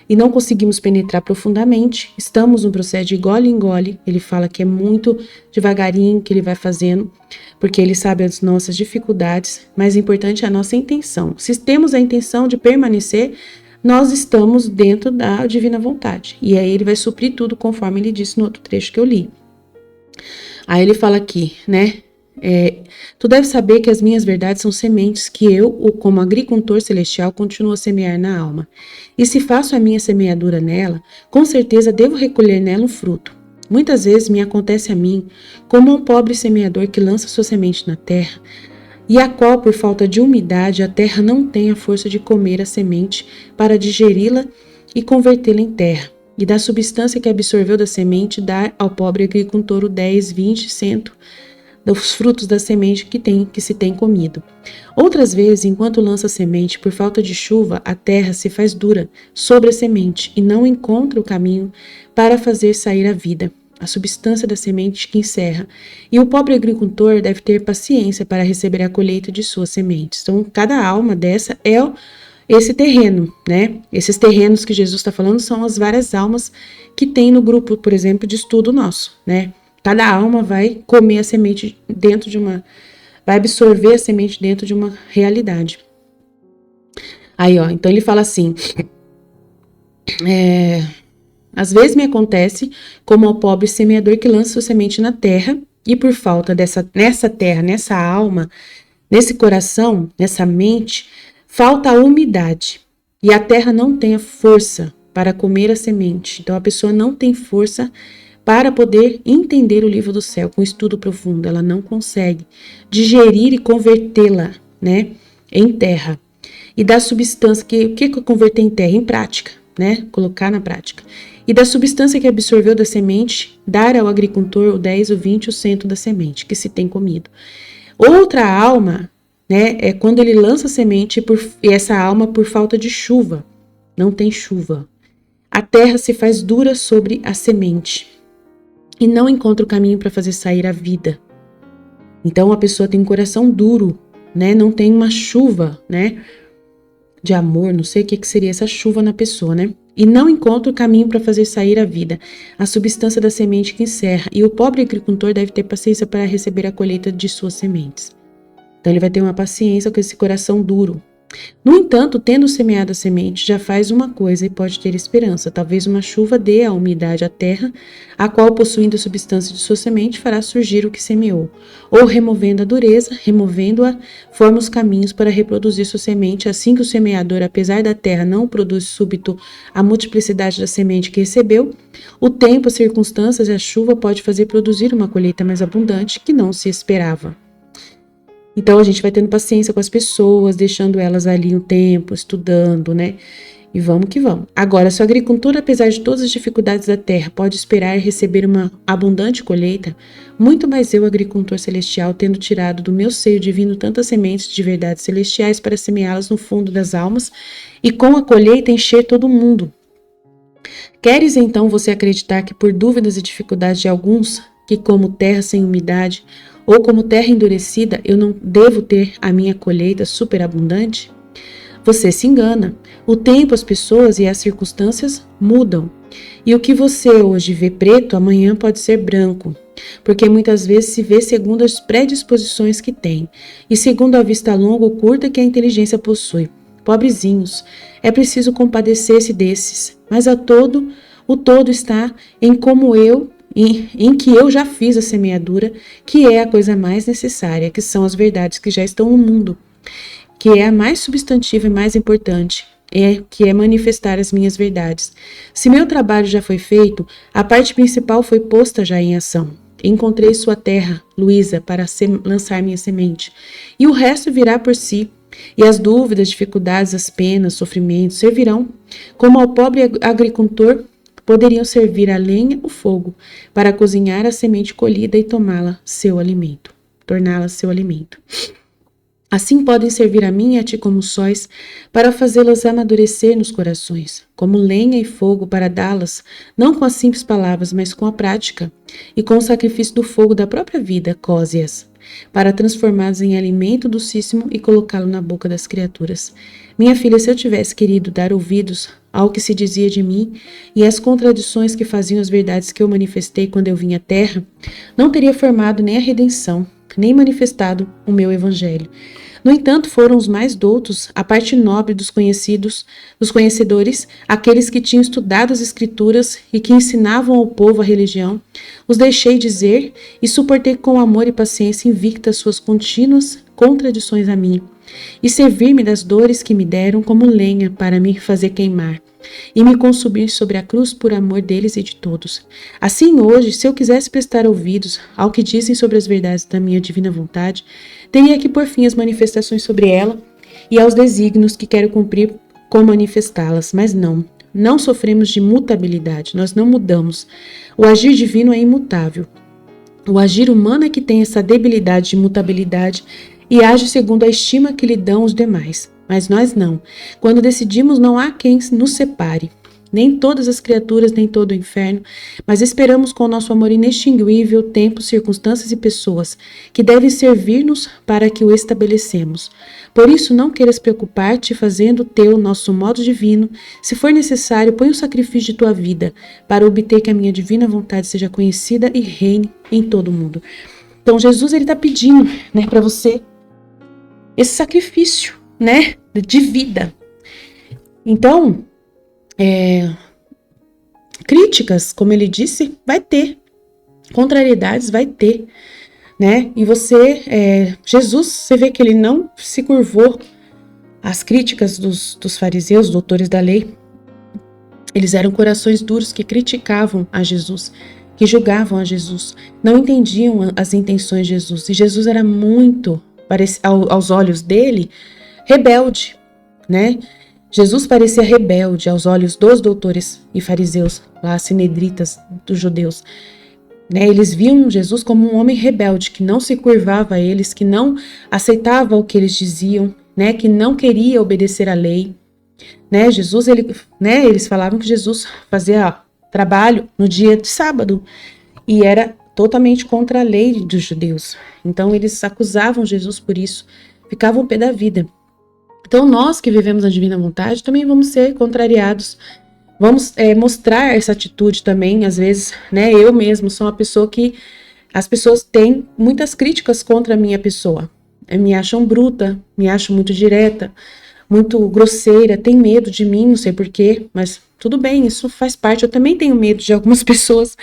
e não conseguimos penetrar profundamente. Estamos no processo de gole em gole. Ele fala que é muito devagarinho que ele vai fazendo, porque ele sabe as nossas dificuldades, mas o importante é a nossa intenção. Se temos a intenção de permanecer, nós estamos dentro da divina vontade. E aí ele vai suprir tudo conforme ele disse no outro trecho que eu li. Aí ele fala aqui, né? Tu deves saber que as minhas verdades são sementes que eu, como agricultor celestial, continuo a semear na alma. E se faço a minha semeadura nela, com certeza devo recolher nela um fruto. Muitas vezes me acontece a mim, como um pobre semeador que lança sua semente na terra, e a qual, por falta de umidade, a terra não tem a força de comer a semente para digeri-la e convertê-la em terra. E da substância que absorveu da semente, dar ao pobre agricultor o 10, 20, 100 dos frutos da semente que se tem comido. Outras vezes, enquanto lança a semente, por falta de chuva, a terra se faz dura sobre a semente e não encontra o caminho para fazer sair a vida, a substância da semente que encerra. E o pobre agricultor deve ter paciência para receber a colheita de suas sementes. Então, cada alma dessa é esse terreno, né? Esses terrenos que Jesus está falando são as várias almas que tem no grupo, por exemplo, de estudo nosso, né? Cada alma vai comer a semente vai absorver a semente dentro de uma realidade. Aí, ó, então ele fala assim, às vezes me acontece como ao pobre semeador que lança sua semente na terra e por falta nessa terra, nessa alma, nesse coração, nessa mente, falta a umidade e a terra não tem a força para comer a semente. Então a pessoa não tem força para poder entender o livro do céu com estudo profundo, ela não consegue digerir e convertê-la, né, em terra. E da substância, o que converter em terra? Em prática, né, colocar na prática. E da substância que absorveu da semente, dar ao agricultor o 10, o 20, o 100 da semente que se tem comido. Outra alma, né, é quando ele lança a semente e essa alma por falta de chuva, não tem chuva. A terra se faz dura sobre a semente e não encontra o caminho para fazer sair a vida. Então a pessoa tem um coração duro, né? Não tem uma chuva, né? De amor, não sei o que seria essa chuva na pessoa, né? E não encontra o caminho para fazer sair a vida, a substância da semente que encerra. E o pobre agricultor deve ter paciência para receber a colheita de suas sementes. Então ele vai ter uma paciência com esse coração duro. No entanto, tendo semeado a semente, já faz uma coisa e pode ter esperança. Talvez uma chuva dê a umidade à terra, a qual, possuindo a substância de sua semente, fará surgir o que semeou. Ou, removendo a dureza, removendo-a, forma os caminhos para reproduzir sua semente. Assim que o semeador, apesar da terra, não produz súbito a multiplicidade da semente que recebeu, o tempo, as circunstâncias e a chuva pode fazer produzir uma colheita mais abundante que não se esperava. Então a gente vai tendo paciência com as pessoas, deixando elas ali um tempo, estudando, né? E vamos que vamos. Agora, se o agricultor, apesar de todas as dificuldades da terra, pode esperar receber uma abundante colheita, muito mais eu, agricultor celestial, tendo tirado do meu seio divino tantas sementes de verdades celestiais para semeá-las no fundo das almas e com a colheita encher todo o mundo. Queres então você acreditar que por dúvidas e dificuldades de alguns, que como terra sem umidade, ou como terra endurecida, eu não devo ter a minha colheita superabundante? Você se engana. O tempo, as pessoas e as circunstâncias mudam. E o que você hoje vê preto, amanhã pode ser branco. Porque muitas vezes se vê segundo as predisposições que tem, e segundo a vista longa ou curta que a inteligência possui. Pobrezinhos, é preciso compadecer-se desses, mas o todo está em como em que eu já fiz a semeadura, que é a coisa mais necessária, que são as verdades que já estão no mundo, que é a mais substantiva e mais importante, que é manifestar as minhas verdades. Se meu trabalho já foi feito, a parte principal foi posta já em ação. Encontrei sua terra, Luísa, para lançar minha semente, e o resto virá por si. E as dúvidas, dificuldades, as penas, sofrimentos servirão, como ao pobre agricultor, poderiam servir a lenha, o fogo, para cozinhar a semente colhida e torná-la seu alimento. Assim podem servir a mim e a ti como sóis, para fazê-las amadurecer nos corações, como lenha e fogo para dá-las, não com as simples palavras, mas com a prática, e com o sacrifício do fogo da própria vida, cose-as, para transformá-las em alimento docíssimo e colocá-lo na boca das criaturas. Minha filha, se eu tivesse querido dar ouvidos ao que se dizia de mim e às contradições que faziam as verdades que eu manifestei quando eu vim à terra, não teria formado nem a redenção, nem manifestado o meu evangelho. No entanto, foram os mais doutos, a parte nobre dos conhecedores, aqueles que tinham estudado as escrituras e que ensinavam ao povo a religião, os deixei dizer e suportei com amor e paciência invictas suas contínuas contradições a mim, e servir-me das dores que me deram como lenha para me fazer queimar, e me consumir sobre a cruz por amor deles e de todos. Assim hoje, se eu quisesse prestar ouvidos ao que dizem sobre as verdades da minha divina vontade, teria que pôr fim às manifestações sobre ela e aos desígnios que quero cumprir com manifestá-las, mas não sofremos de mutabilidade, nós não mudamos. O agir divino é imutável. O agir humano é que tem essa debilidade de mutabilidade e age segundo a estima que lhe dão os demais. Mas nós não. Quando decidimos, não há quem nos separe. Nem todas as criaturas, nem todo o inferno, mas esperamos com o nosso amor inextinguível tempos, circunstâncias e pessoas que devem servir-nos para que o estabelecemos. Por isso, não queiras preocupar-te fazendo teu nosso modo divino. Se for necessário, põe o sacrifício de tua vida para obter que a minha divina vontade seja conhecida e reine em todo o mundo. Então, Jesus está pedindo, né, para você esse sacrifício, né, de vida. Então, críticas, como ele disse, vai ter, contrariedades vai ter, né? E Jesus, você vê que ele não se curvou às críticas dos fariseus, doutores da lei. Eles eram corações duros que criticavam a Jesus, que julgavam a Jesus, não entendiam as intenções de Jesus. E Jesus era muito, aos olhos dele, rebelde, né? Jesus parecia rebelde aos olhos dos doutores e fariseus, lá sinedritas dos judeus. Né? Eles viam Jesus como um homem rebelde, que não se curvava a eles, que não aceitava o que eles diziam, né? Que não queria obedecer à lei. né? Jesus, eles falavam que Jesus fazia trabalho no dia de sábado e era totalmente contra a lei dos judeus. Então eles acusavam Jesus por isso, ficavam ao pé da vida. Então nós que vivemos a divina vontade também vamos ser contrariados. Vamos mostrar essa atitude também, às vezes, né? Eu mesmo sou uma pessoa que as pessoas têm muitas críticas contra a minha pessoa. Me acham bruta, me acham muito direta, muito grosseira, tem medo de mim, não sei porquê, mas tudo bem, isso faz parte. Eu também tenho medo de algumas pessoas,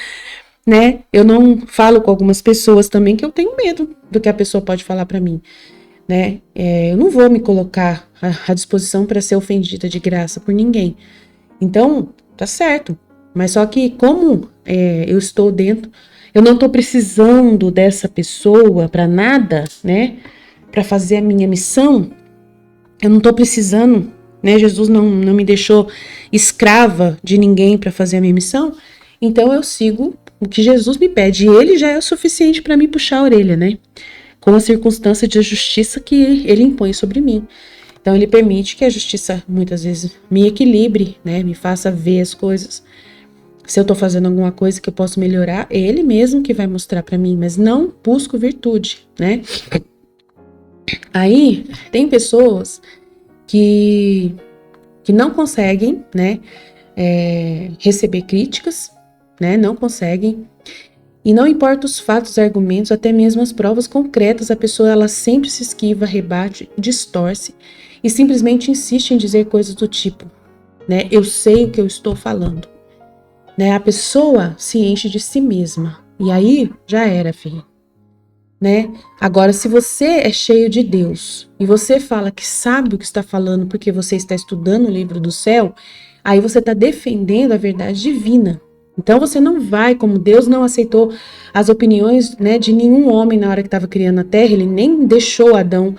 né? Eu não falo com algumas pessoas também que eu tenho medo do que a pessoa pode falar para mim, né? Eu não vou me colocar à disposição para ser ofendida de graça por ninguém. Então, tá certo. Mas só que como eu estou dentro, eu não estou precisando dessa pessoa para nada, né? Para fazer a minha missão, eu não estou precisando, né? Jesus não me deixou escrava de ninguém para fazer a minha missão. Então eu sigo o que Jesus me pede. E ele já é o suficiente para me puxar a orelha, né? Com a circunstância de justiça que ele impõe sobre mim. Então ele permite que a justiça muitas vezes me equilibre, né? Me faça ver as coisas. Se eu estou fazendo alguma coisa que eu posso melhorar, é ele mesmo que vai mostrar para mim, mas não busco virtude, né? Aí tem pessoas que não conseguem, né? Receber críticas, né? Não conseguem. E não importa os fatos, argumentos, até mesmo as provas concretas, a pessoa ela sempre se esquiva, rebate, distorce e simplesmente insiste em dizer coisas do tipo, né? Eu sei o que eu estou falando, né? A pessoa se enche de si mesma e aí já era, filho, né? Agora, se você é cheio de Deus e você fala que sabe o que está falando porque você está estudando o livro do céu, aí você está defendendo a verdade divina. Então você não vai, como Deus não aceitou as opiniões, né, de nenhum homem na hora que estava criando a terra, ele nem deixou Adão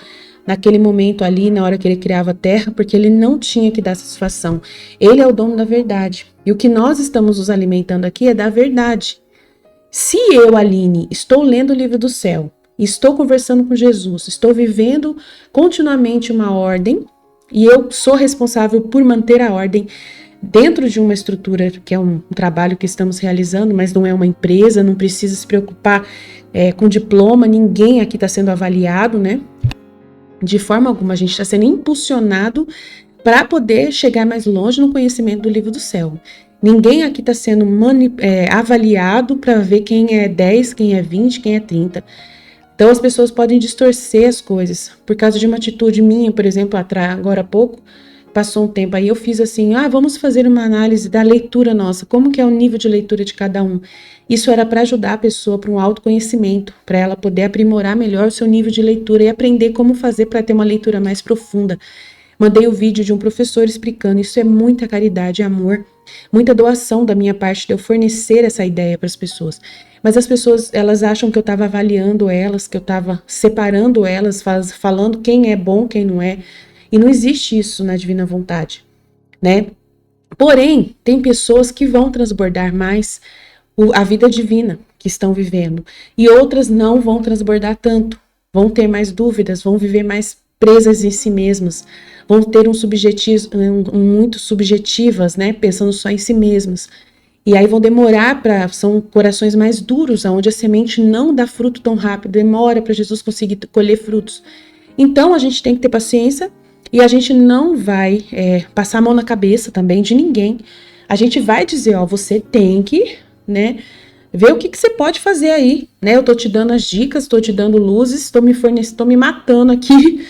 naquele momento ali, na hora que ele criava a terra, porque ele não tinha que dar satisfação. Ele é o dono da verdade. E o que nós estamos nos alimentando aqui é da verdade. Se eu, Aline, estou lendo o livro do céu, estou conversando com Jesus, estou vivendo continuamente uma ordem, e eu sou responsável por manter a ordem dentro de uma estrutura que é um trabalho que estamos realizando, mas não é uma empresa, não precisa se preocupar com diploma, ninguém aqui está sendo avaliado, né? De forma alguma, a gente está sendo impulsionado para poder chegar mais longe no conhecimento do livro do céu. Ninguém aqui está sendo avaliado para ver quem é 10, quem é 20, quem é 30. Então as pessoas podem distorcer as coisas por causa de uma atitude minha, por exemplo, agora há pouco, passou um tempo aí, eu fiz assim, vamos fazer uma análise da leitura nossa, como que é o nível de leitura de cada um. Isso era para ajudar a pessoa para um autoconhecimento, para ela poder aprimorar melhor o seu nível de leitura e aprender como fazer para ter uma leitura mais profunda. Mandei o vídeo de um professor explicando, isso é muita caridade, amor, muita doação da minha parte de eu fornecer essa ideia para as pessoas. Mas as pessoas, elas acham que eu estava avaliando elas, que eu estava separando elas, falando quem é bom, quem não é. E não existe isso na divina vontade, né? Porém, tem pessoas que vão transbordar mais a vida divina que estão vivendo. E outras não vão transbordar tanto. Vão ter mais dúvidas, vão viver mais presas em si mesmas. Vão ter muito subjetivas, né? Pensando só em si mesmas. E aí vão demorar são corações mais duros, onde a semente não dá fruto tão rápido. Demora para Jesus conseguir colher frutos. Então, a gente tem que ter paciência. E a gente não vai passar a mão na cabeça também de ninguém. A gente vai dizer, você tem que, né, ver o que você pode fazer aí, né? Eu tô te dando as dicas, tô te dando luzes, tô me matando aqui,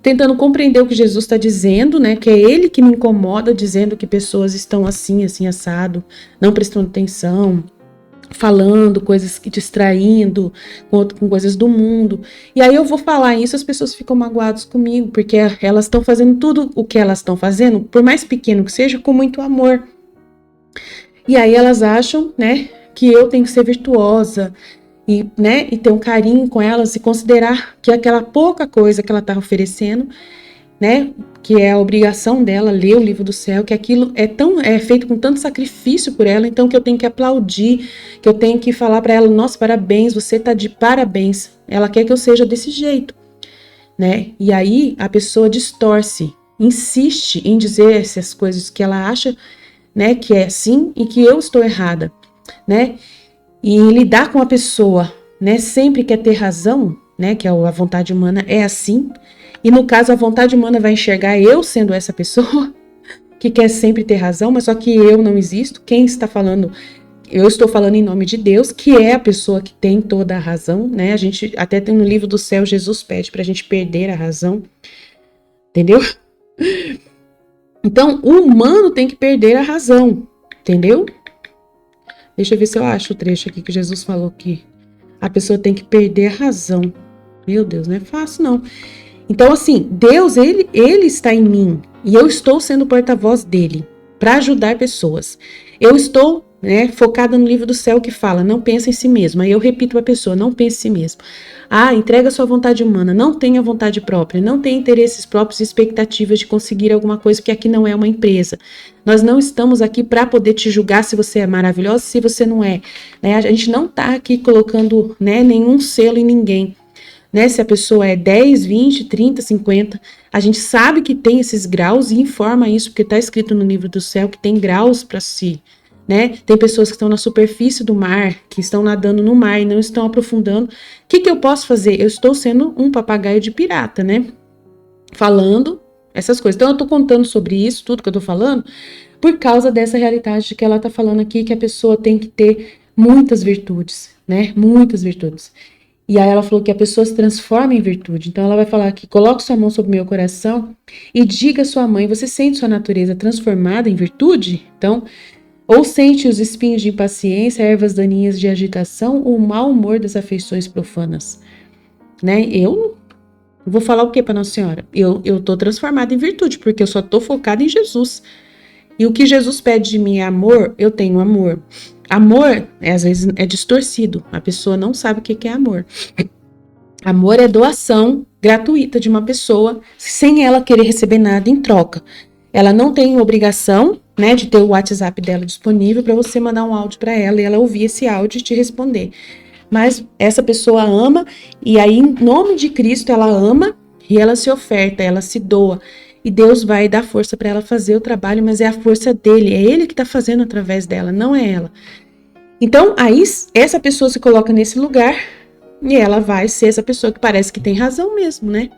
tentando compreender o que Jesus está dizendo, né? Que é ele que me incomoda, dizendo que pessoas estão assim, assado, não prestando atenção, falando coisas que distraindo com coisas do mundo. E aí eu vou falar isso, as pessoas ficam magoadas comigo, porque elas estão fazendo tudo o que elas estão fazendo, por mais pequeno que seja, com muito amor. E aí elas acham, né, que eu tenho que ser virtuosa e, né, e ter um carinho com elas e considerar que aquela pouca coisa que ela está oferecendo, né, que é a obrigação dela ler o livro do céu, que aquilo é feito com tanto sacrifício por ela, então que eu tenho que aplaudir, que eu tenho que falar para ela, nossa, parabéns, você tá de parabéns. Ela quer que eu seja desse jeito, né? E aí a pessoa distorce insiste em dizer essas coisas que ela acha, né, que é assim e que eu estou errada, né? E lidar com a pessoa, né, sempre quer ter razão, né, que a vontade humana é assim. E no caso a vontade humana vai enxergar eu sendo essa pessoa que quer sempre ter razão, mas só que eu não existo. Quem está falando? Eu estou falando em nome de Deus, que é a pessoa que tem toda a razão, né? A gente até tem no livro do céu, Jesus pede para a gente perder a razão, entendeu? Então, o humano tem que perder a razão, entendeu? Deixa eu ver se eu acho o trecho aqui que Jesus falou que a pessoa tem que perder a razão. Meu Deus, não é fácil não. Então, assim, Deus, ele está em mim e eu estou sendo porta-voz dele para ajudar pessoas. Eu estou, né, focada no livro do céu que fala, não pensa em si mesmo. Aí eu repito para a pessoa, não pense em si mesmo. Entrega a sua vontade humana, não tenha vontade própria, não tenha interesses próprios e expectativas de conseguir alguma coisa, porque aqui não é uma empresa. Nós não estamos aqui para poder te julgar se você é maravilhosa, se você não é. Né? A gente não está aqui colocando, né, nenhum selo em ninguém. Né, se a pessoa é 10, 20, 30, 50, a gente sabe que tem esses graus e informa isso, porque está escrito no livro do céu que tem graus para si, né? Tem pessoas que estão na superfície do mar, que estão nadando no mar e não estão aprofundando. O que eu posso fazer? Eu estou sendo um papagaio de pirata, né? Falando essas coisas. Então eu estou contando sobre isso, tudo que eu estou falando, por causa dessa realidade que ela está falando aqui, que a pessoa tem que ter muitas virtudes, né? Muitas virtudes. E aí ela falou que a pessoa se transforma em virtude. Então ela vai falar aqui, coloque sua mão sobre o meu coração e diga à sua mãe, você sente sua natureza transformada em virtude? Então, ou sente os espinhos de impaciência, ervas daninhas de agitação, ou o mau humor das afeições profanas? Né? Eu vou falar o que para Nossa Senhora? Eu tô transformada em virtude, porque eu só tô focada em Jesus. E o que Jesus pede de mim é amor, eu tenho amor. Amor, às vezes, é distorcido. A pessoa não sabe o que é amor. Amor é doação gratuita de uma pessoa, sem ela querer receber nada em troca. Ela não tem obrigação, né, de ter o WhatsApp dela disponível para você mandar um áudio para ela e ela ouvir esse áudio e te responder. Mas essa pessoa ama e aí, em nome de Cristo, ela ama e ela se oferta, ela se doa. E Deus vai dar força para ela fazer o trabalho, mas é a força dele, é ele que está fazendo através dela, não é ela. Então, aí, essa pessoa se coloca nesse lugar e ela vai ser essa pessoa que parece que tem razão mesmo, né?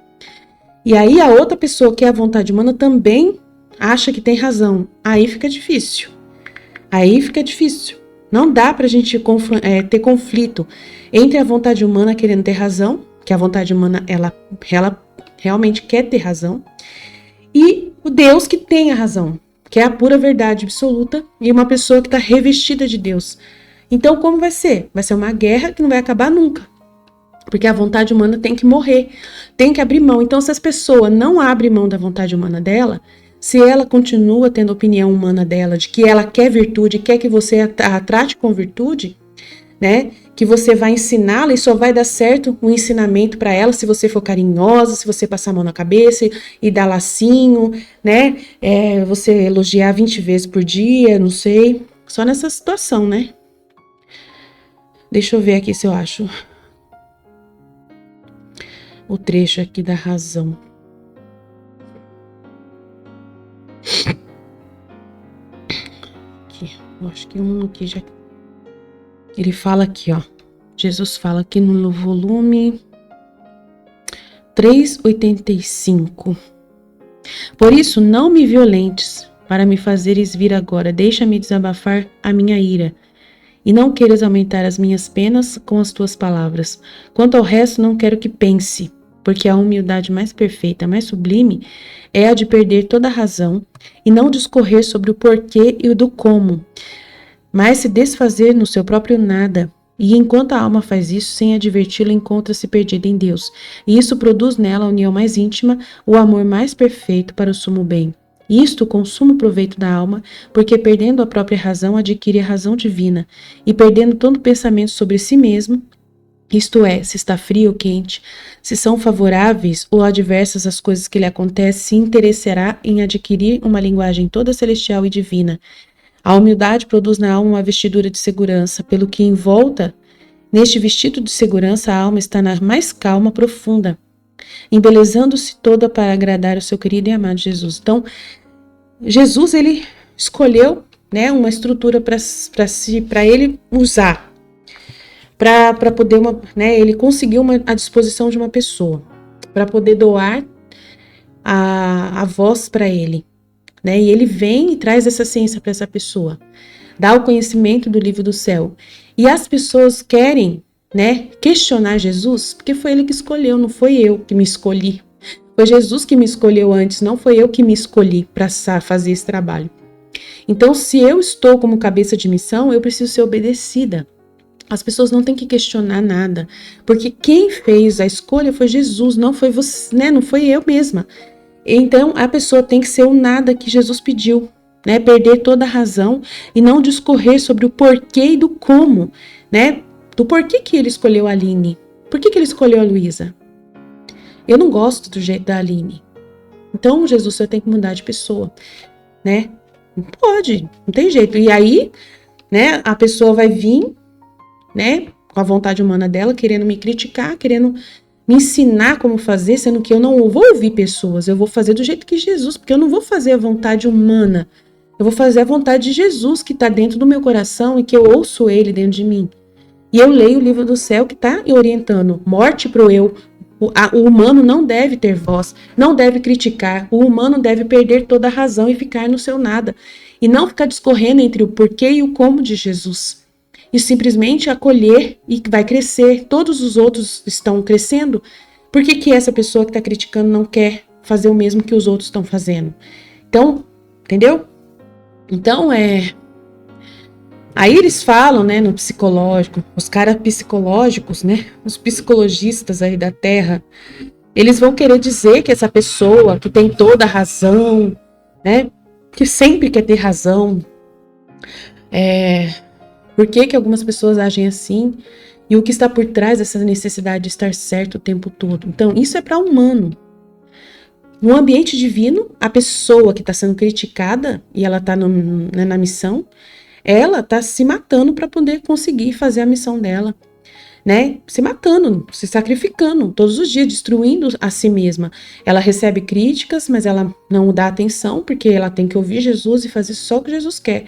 E aí, a outra pessoa, que é a vontade humana, também acha que tem razão. Aí fica difícil. Não dá pra gente ter conflito entre a vontade humana querendo ter razão, que a vontade humana, ela realmente quer ter razão, e o Deus que tem a razão, que é a pura verdade absoluta, e uma pessoa que está revestida de Deus. Então, como vai ser? Vai ser uma guerra que não vai acabar nunca. Porque a vontade humana tem que morrer, tem que abrir mão. Então, se as pessoas não abrem mão da vontade humana dela, se ela continua tendo a opinião humana dela, de que ela quer virtude, quer que você a trate com virtude, né? Que você vai ensiná-la e só vai dar certo o ensinamento para ela se você for carinhosa, se você passar a mão na cabeça e dar lacinho, né? Você elogiar 20 vezes por dia, não sei. Só nessa situação, né? Deixa eu ver aqui se eu acho o trecho aqui da razão. Aqui, eu acho que um aqui já... Ele fala aqui, ó. Jesus fala aqui no volume 385. Por isso, não me violentes, para me fazeres vir agora. Deixa-me desabafar a minha ira. E não queiras aumentar as minhas penas com as tuas palavras. Quanto ao resto, não quero que pense, porque a humildade mais perfeita, mais sublime, é a de perder toda a razão e não discorrer sobre o porquê e o do como, mas se desfazer no seu próprio nada. E enquanto a alma faz isso, sem adverti-la, encontra-se perdida em Deus. E isso produz nela a união mais íntima, o amor mais perfeito para o sumo bem. Isto com sumo proveito da alma, porque perdendo a própria razão, adquire a razão divina, e perdendo todo pensamento sobre si mesmo, isto é, se está frio ou quente, se são favoráveis ou adversas as coisas que lhe acontecem, se interessará em adquirir uma linguagem toda celestial e divina. A humildade produz na alma uma vestidura de segurança, pelo que envolta neste vestido de segurança a alma está na mais calma profunda, embelezando-se toda para agradar o seu querido e amado Jesus. Então, Jesus, ele escolheu, né, uma estrutura para ele usar, para poder, né, ele conseguiu a disposição de uma pessoa, para poder doar a voz para ele, né, e ele vem e traz essa ciência para essa pessoa, dá o conhecimento do livro do céu, e as pessoas querem, né, questionar Jesus, porque foi ele que escolheu, não foi eu que me escolhi, foi Jesus que me escolheu antes, não foi eu que me escolhi para fazer esse trabalho. Então, se eu estou como cabeça de missão, eu preciso ser obedecida. As pessoas não têm que questionar nada, porque quem fez a escolha foi Jesus, não foi você, né? Não foi eu mesma. Então, a pessoa tem que ser o nada que Jesus pediu, né? Perder toda a razão e não discorrer sobre o porquê e do como, né? Do porquê que ele escolheu a Aline. Por que ele escolheu a Luísa? Eu não gosto do jeito da Aline. Então, Jesus, você tem que mudar de pessoa, né? Não pode, não tem jeito. E aí, né, a pessoa vai vir, né, com a vontade humana dela, querendo me criticar, querendo me ensinar como fazer, sendo que eu não vou ouvir pessoas, eu vou fazer do jeito que Jesus, porque eu não vou fazer a vontade humana, eu vou fazer a vontade de Jesus que está dentro do meu coração e que eu ouço ele dentro de mim. E eu leio o livro do céu que está me orientando, morte pro eu. O humano não deve ter voz, não deve criticar, o humano deve perder toda a razão e ficar no seu nada, e não ficar discorrendo entre o porquê e o como de Jesus, e simplesmente acolher e vai crescer, todos os outros estão crescendo, por que essa pessoa que está criticando não quer fazer o mesmo que os outros estão fazendo? Então, entendeu? Então, aí eles falam, né, no psicológico, os caras psicológicos, né, os psicologistas aí da Terra, eles vão querer dizer que essa pessoa que tem toda a razão, né, que sempre quer ter razão, por que algumas pessoas agem assim e o que está por trás dessa necessidade de estar certo o tempo todo. Então, isso é para humano. No ambiente divino, a pessoa que está sendo criticada e ela está na missão, ela está se matando para poder conseguir fazer a missão dela, né? Se matando, se sacrificando todos os dias, destruindo a si mesma. Ela recebe críticas, mas ela não dá atenção porque ela tem que ouvir Jesus e fazer só o que Jesus quer.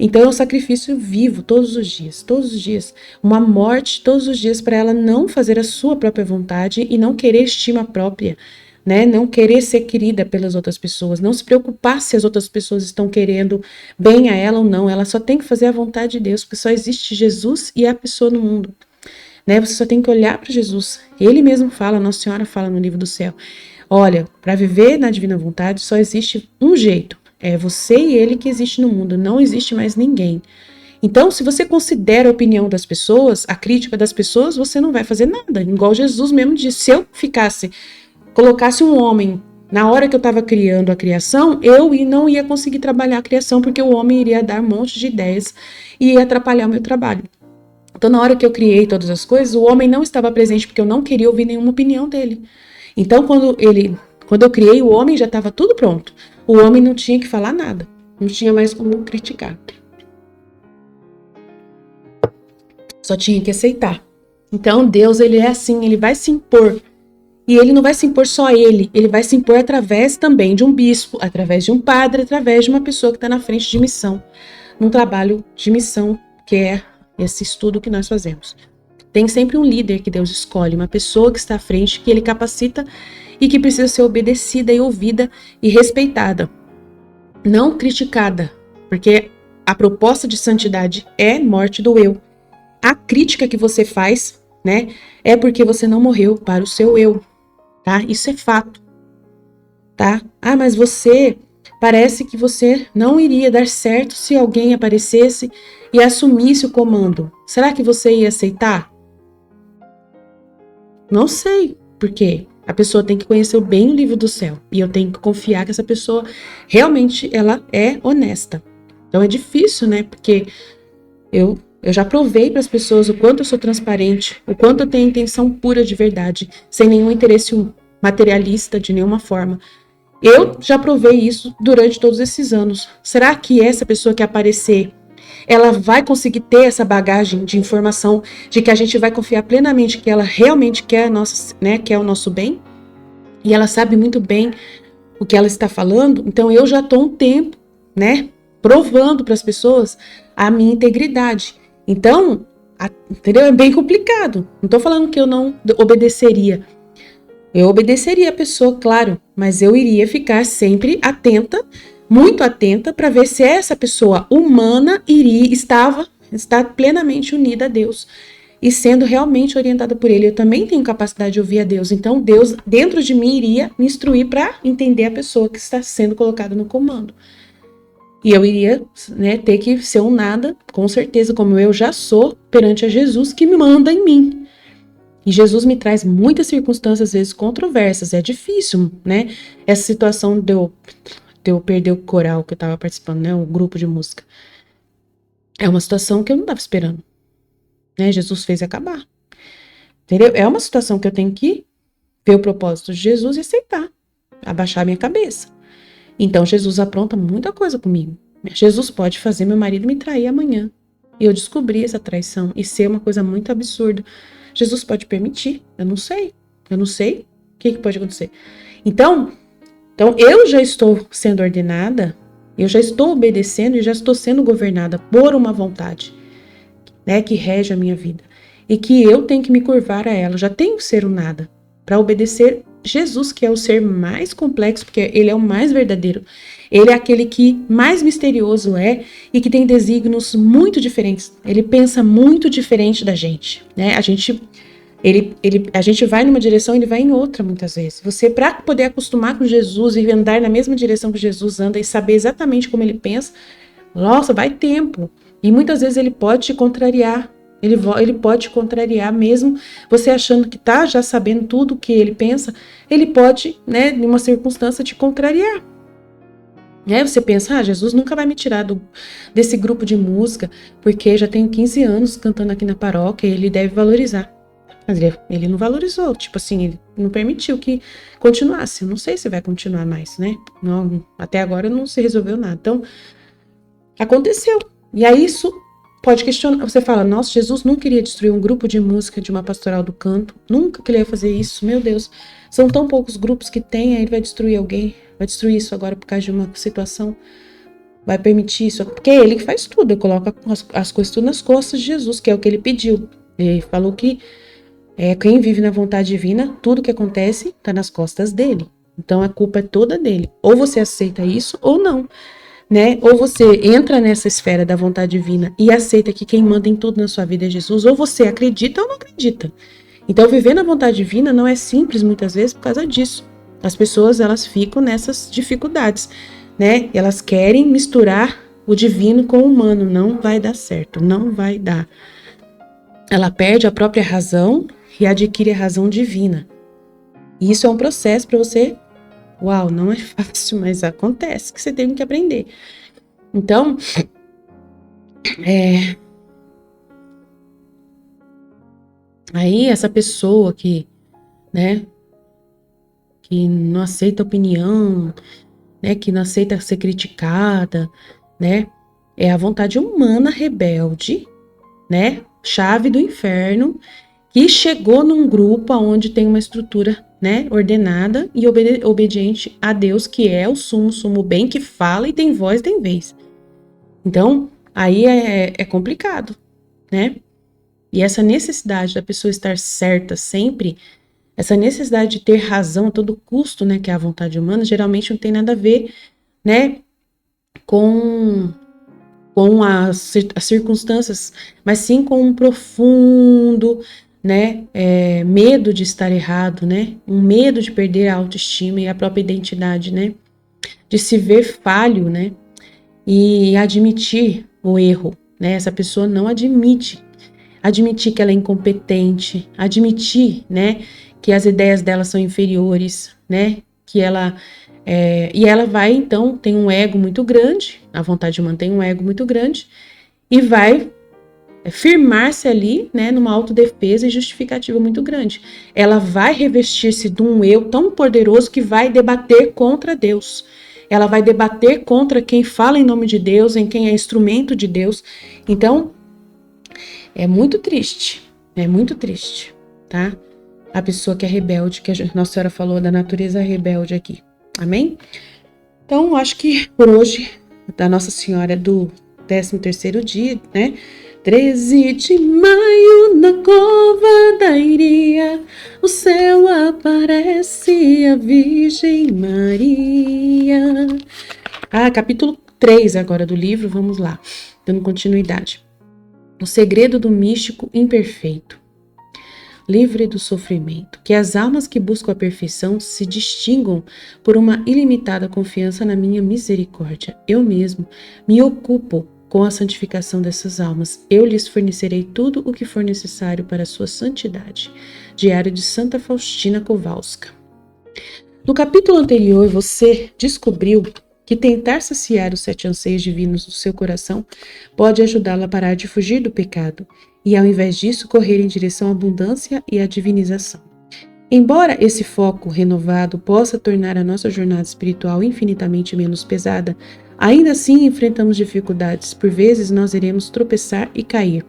Então é um sacrifício vivo todos os dias, uma morte todos os dias para ela não fazer a sua própria vontade e não querer estima própria, né? Não querer ser querida pelas outras pessoas, não se preocupar se as outras pessoas estão querendo bem a ela ou não, ela só tem que fazer a vontade de Deus, porque só existe Jesus e a pessoa no mundo, né? Você só tem que olhar para Jesus, ele mesmo fala, Nossa Senhora fala no livro do céu, olha, para viver na divina vontade só existe um jeito, é você e ele que existe no mundo, não existe mais ninguém. Então, se você considera a opinião das pessoas, a crítica das pessoas, você não vai fazer nada, igual Jesus mesmo disse, se eu colocasse um homem na hora que eu estava criando a criação, eu não ia conseguir trabalhar a criação, porque o homem iria dar um monte de ideias e ia atrapalhar o meu trabalho. Então, na hora que eu criei todas as coisas, o homem não estava presente, porque eu não queria ouvir nenhuma opinião dele. Então, quando eu criei o homem, já estava tudo pronto. O homem não tinha que falar nada, não tinha mais como criticar. Só tinha que aceitar. Então, Deus, ele é assim, ele vai se impor. E ele não vai se impor só ele vai se impor através também de um bispo, através de um padre, através de uma pessoa que está na frente de missão, num trabalho de missão, que é esse estudo que nós fazemos. Tem sempre um líder que Deus escolhe, uma pessoa que está à frente, que ele capacita e que precisa ser obedecida e ouvida e respeitada, não criticada, porque a proposta de santidade é morte do eu. A crítica que você faz, né, é porque você não morreu para o seu eu. Tá? Isso é fato, tá? Ah, mas parece que você não iria dar certo se alguém aparecesse e assumisse o comando. Será que você ia aceitar? Não sei, por quê? A pessoa tem que conhecer bem o livro do céu e eu tenho que confiar que essa pessoa realmente ela é honesta. Então é difícil, né? Porque eu já provei para as pessoas o quanto eu sou transparente, o quanto eu tenho intenção pura de verdade, sem nenhum interesse materialista de nenhuma forma. Eu já provei isso durante todos esses anos. Será que essa pessoa que aparecer, ela vai conseguir ter essa bagagem de informação de que a gente vai confiar plenamente que ela realmente quer quer o nosso bem? e ela sabe muito bem o que ela está falando, então eu já estou um tempo, né, provando para as pessoas a minha integridade. Então, entendeu? É bem complicado. Não estou falando que eu não obedeceria. Eu obedeceria a pessoa, claro, mas eu iria ficar sempre atenta, muito atenta, para ver se essa pessoa humana está plenamente unida a Deus e sendo realmente orientada por Ele. Eu também tenho capacidade de ouvir a Deus, então Deus dentro de mim iria me instruir para entender a pessoa que está sendo colocada no comando. E eu iria, né, ter que ser um nada, com certeza, como eu já sou, perante a Jesus que me manda em mim. E Jesus me traz muitas circunstâncias, às vezes, controversas. É difícil, né? Essa situação de eu perder o coral que eu estava participando, né? O grupo de música. É uma situação que eu não estava esperando. Né? Jesus fez acabar. Entendeu? É uma situação que eu tenho que ver o propósito de Jesus e aceitar. Abaixar a minha cabeça. Então, Jesus apronta muita coisa comigo. Jesus pode fazer meu marido me trair amanhã. E eu descobrir essa traição e ser uma coisa muito absurda. Jesus pode permitir. Eu não sei. O que pode acontecer. Então, eu já estou sendo ordenada, eu já estou obedecendo e já estou sendo governada por uma vontade, né, que rege a minha vida. E que eu tenho que me curvar a ela. Eu já tenho que ser um nada para obedecer Jesus, que é o ser mais complexo, porque ele é o mais verdadeiro. Ele é aquele que mais misterioso é e que tem desígnios muito diferentes. Ele pensa muito diferente da gente, né? A gente vai numa direção, ele vai em outra muitas vezes. Você, para poder acostumar com Jesus e andar na mesma direção que Jesus anda e saber exatamente como ele pensa, nossa, vai tempo. E muitas vezes ele pode te contrariar. Ele pode te contrariar mesmo você achando que tá já sabendo tudo o que ele pensa, ele pode, né, em uma circunstância te contrariar. Você pensa, Jesus nunca vai me tirar desse grupo de música, porque já tenho 15 anos cantando aqui na paróquia e ele deve valorizar. Mas ele não valorizou, tipo assim, ele não permitiu que continuasse. Eu não sei se vai continuar mais, né? Não, até agora não se resolveu nada. Então, aconteceu. E aí isso pode questionar. Você fala, nossa, Jesus nunca iria destruir um grupo de música de uma pastoral do canto. Nunca que ele ia fazer isso, meu Deus. São tão poucos grupos que tem, aí ele vai destruir alguém. Vai destruir isso agora por causa de uma situação. Vai permitir isso. Porque é ele que faz tudo. Ele coloca as coisas tudo nas costas de Jesus, que é o que ele pediu. Ele falou que quem vive na vontade divina, tudo que acontece está nas costas dele. Então a culpa é toda dele. Ou você aceita isso ou não, né? Ou você entra nessa esfera da vontade divina e aceita que quem manda em tudo na sua vida é Jesus, ou você acredita ou não acredita. Então viver na vontade divina não é simples muitas vezes por causa disso. As pessoas, elas ficam nessas dificuldades, né? Elas querem misturar o divino com o humano. Não vai dar certo, não vai dar. Ela perde a própria razão e adquire a razão divina. E isso é um processo para você. Uau, não é fácil, mas acontece que você tem que aprender. Então, aí essa pessoa que, né, que não aceita opinião, né, que não aceita ser criticada, né, é a vontade humana rebelde, né, chave do inferno, que chegou num grupo onde tem uma estrutura, né, ordenada e obediente a Deus, que é o sumo bem, que fala e tem voz, tem vez. Então, aí é complicado, né? E essa necessidade da pessoa estar certa sempre, essa necessidade de ter razão a todo custo, né, que é a vontade humana, geralmente não tem nada a ver, né, com as circunstâncias, mas sim com um profundo, né, medo de estar errado, né, um medo de perder a autoestima e a própria identidade, né, de se ver falho, né, e admitir o erro, né, essa pessoa não admitir que ela é incompetente, admitir, né, que as ideias dela são inferiores, né, que ela e ela vai, então, tem um ego muito grande, a vontade humana tem um ego muito grande, e vai firmar-se ali, né, numa autodefesa e justificativa muito grande. Ela vai revestir-se de um eu tão poderoso que vai debater contra Deus. Ela vai debater contra quem fala em nome de Deus, em quem é instrumento de Deus. Então, é muito triste, tá? a pessoa que é rebelde, que a Nossa Senhora falou da natureza rebelde aqui. Amém? Então, acho que por hoje, da Nossa Senhora do 13º dia, né? 13 de maio, na cova da Iria, o céu aparece a Virgem Maria. Capítulo 3 agora do livro, vamos lá, dando continuidade. O segredo do místico imperfeito. Livre do sofrimento, que as almas que buscam a perfeição se distingam por uma ilimitada confiança na minha misericórdia. Eu mesmo me ocupo com a santificação dessas almas. Eu lhes fornecerei tudo o que for necessário para a sua santidade. Diário de Santa Faustina Kowalska. No capítulo anterior, você descobriu que tentar saciar os 7 anseios divinos do seu coração pode ajudá-la a parar de fugir do pecado e, ao invés disso, correr em direção à abundância e à divinização. Embora esse foco renovado possa tornar a nossa jornada espiritual infinitamente menos pesada, ainda assim enfrentamos dificuldades. Por vezes nós iremos tropeçar e cair.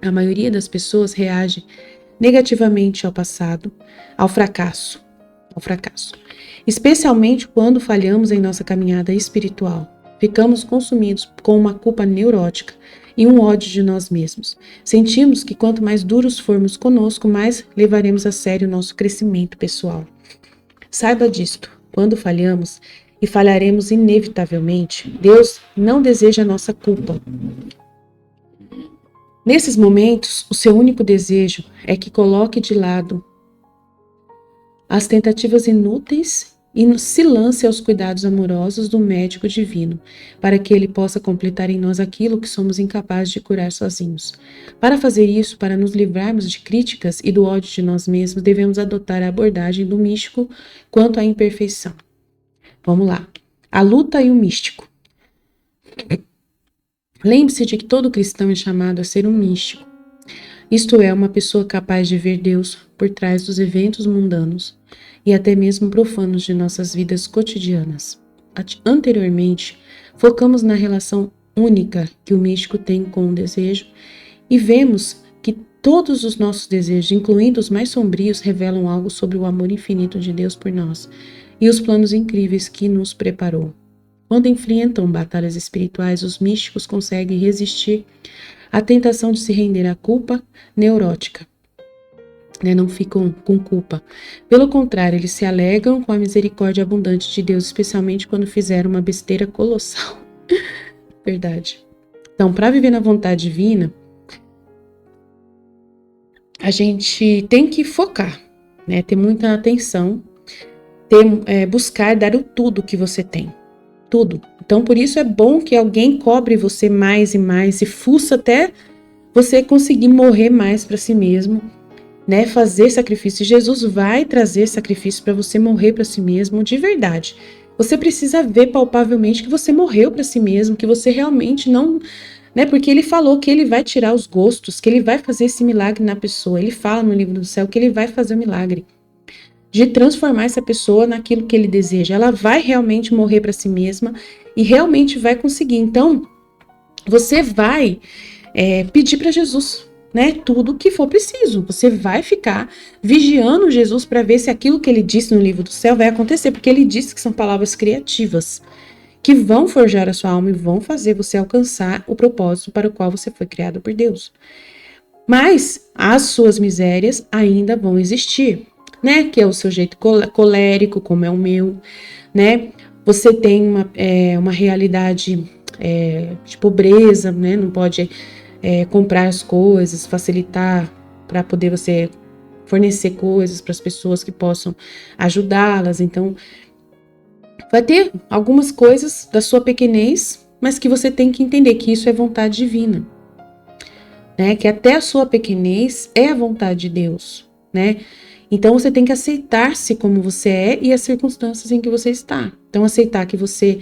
A maioria das pessoas reage negativamente ao passado, ao fracasso, especialmente quando falhamos em nossa caminhada espiritual. Ficamos consumidos com uma culpa neurótica e um ódio de nós mesmos. Sentimos que quanto mais duros formos conosco, mais levaremos a sério o nosso crescimento pessoal. Saiba disto, quando falhamos, e falharemos inevitavelmente, Deus não deseja a nossa culpa. Nesses momentos, o seu único desejo é que coloque de lado as tentativas inúteis e se lance aos cuidados amorosos do médico divino, para que ele possa completar em nós aquilo que somos incapazes de curar sozinhos. Para fazer isso, para nos livrarmos de críticas e do ódio de nós mesmos, devemos adotar a abordagem do místico quanto à imperfeição. Vamos lá. A luta e o místico. Lembre-se de que todo cristão é chamado a ser um místico. Isto é, uma pessoa capaz de ver Deus por trás dos eventos mundanos e até mesmo profanos de nossas vidas cotidianas. Anteriormente, focamos na relação única que o místico tem com o desejo e vemos que todos os nossos desejos, incluindo os mais sombrios, revelam algo sobre o amor infinito de Deus por nós e os planos incríveis que nos preparou. Quando enfrentam batalhas espirituais, os místicos conseguem resistir à tentação de se render à culpa neurótica. Não ficam com culpa. Pelo contrário, eles se alegram com a misericórdia abundante de Deus, especialmente quando fizeram uma besteira colossal. Verdade. Então, para viver na vontade divina, a gente tem que focar, ter muita atenção, buscar dar o tudo que você tem. Tudo. Então, por isso é bom que alguém cobre você mais e mais e fuça até você conseguir morrer mais para si mesmo, fazer sacrifício. Jesus vai trazer sacrifício para você morrer para si mesmo de verdade. Você precisa ver palpavelmente que você morreu para si mesmo, que você realmente não, porque ele falou que ele vai tirar os gostos, que ele vai fazer esse milagre na pessoa. Ele fala no livro do céu que ele vai fazer o milagre de transformar essa pessoa naquilo que ele deseja. Ela vai realmente morrer para si mesma e realmente vai conseguir. Então, você vai pedir para Jesus, tudo o que for preciso. Você vai ficar vigiando Jesus para ver se aquilo que ele disse no livro do céu vai acontecer, porque ele disse que são palavras criativas, que vão forjar a sua alma e vão fazer você alcançar o propósito para o qual você foi criado por Deus. Mas as suas misérias ainda vão existir, que é o seu jeito colérico, como é o meu, Você tem uma realidade de pobreza, não pode comprar as coisas, facilitar para poder você fornecer coisas para as pessoas que possam ajudá-las. Então, vai ter algumas coisas da sua pequenez, mas que você tem que entender que isso é vontade divina, que até a sua pequenez é a vontade de Deus, Então, você tem que aceitar-se como você é e as circunstâncias em que você está. Então, aceitar que você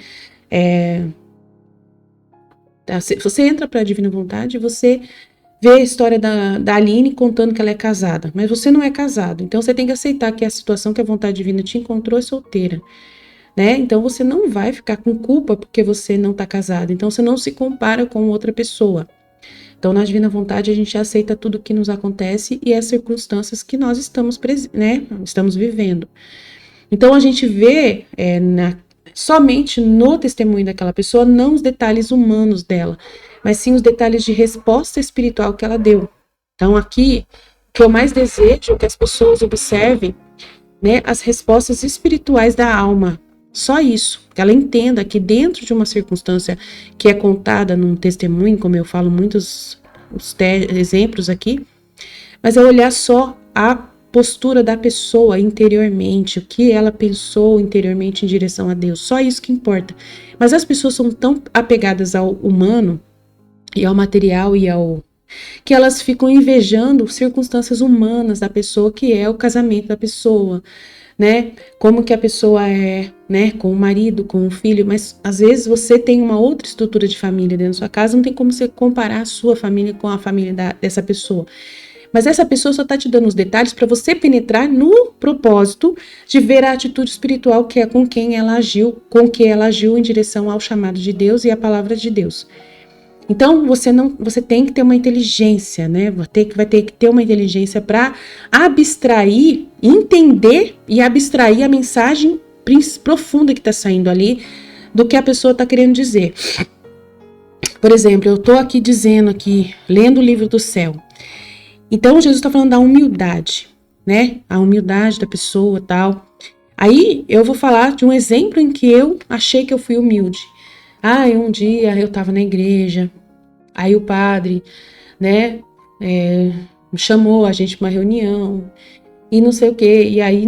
você entra para a divina vontade, você vê a história da Aline contando que ela é casada, mas você não é casado. Então, você tem que aceitar que a situação que a vontade divina te encontrou é solteira, Então, você não vai ficar com culpa porque você não está casado. Então, você não se compara com outra pessoa. Então, na divina vontade, a gente aceita tudo que nos acontece e as circunstâncias que nós estamos vivendo. Então, a gente vê somente no testemunho daquela pessoa, não os detalhes humanos dela, mas sim os detalhes de resposta espiritual que ela deu. Então, aqui, o que eu mais desejo é que as pessoas observem, né, as respostas espirituais da alma. Só isso, que ela entenda que dentro de uma circunstância que é contada num testemunho, como eu falo muitos exemplos aqui, mas é olhar só a postura da pessoa interiormente, o que ela pensou interiormente em direção a Deus, só isso que importa. Mas as pessoas são tão apegadas ao humano e ao material e ao que elas ficam invejando circunstâncias humanas da pessoa, que é o casamento da pessoa, né? Como que a pessoa é, né? Com o marido, com o filho, mas às vezes você tem uma outra estrutura de família dentro da sua casa, não tem como você comparar a sua família com a família dessa pessoa. Mas essa pessoa só está te dando os detalhes para você penetrar no propósito de ver a atitude espiritual que é com quem ela agiu, com que ela agiu em direção ao chamado de Deus e à palavra de Deus. Então, você tem que ter uma inteligência, né? Vai ter que ter uma inteligência para abstrair, entender e abstrair a mensagem profunda que está saindo ali do que a pessoa está querendo dizer. Por exemplo, eu estou aqui dizendo aqui, lendo o livro do céu. Então, Jesus está falando da humildade, né? A humildade da pessoa, tal. Aí, eu vou falar de um exemplo em que eu achei que eu fui humilde. Um dia eu estava na igreja, aí o padre, né, chamou a gente para uma reunião e não sei o quê. E aí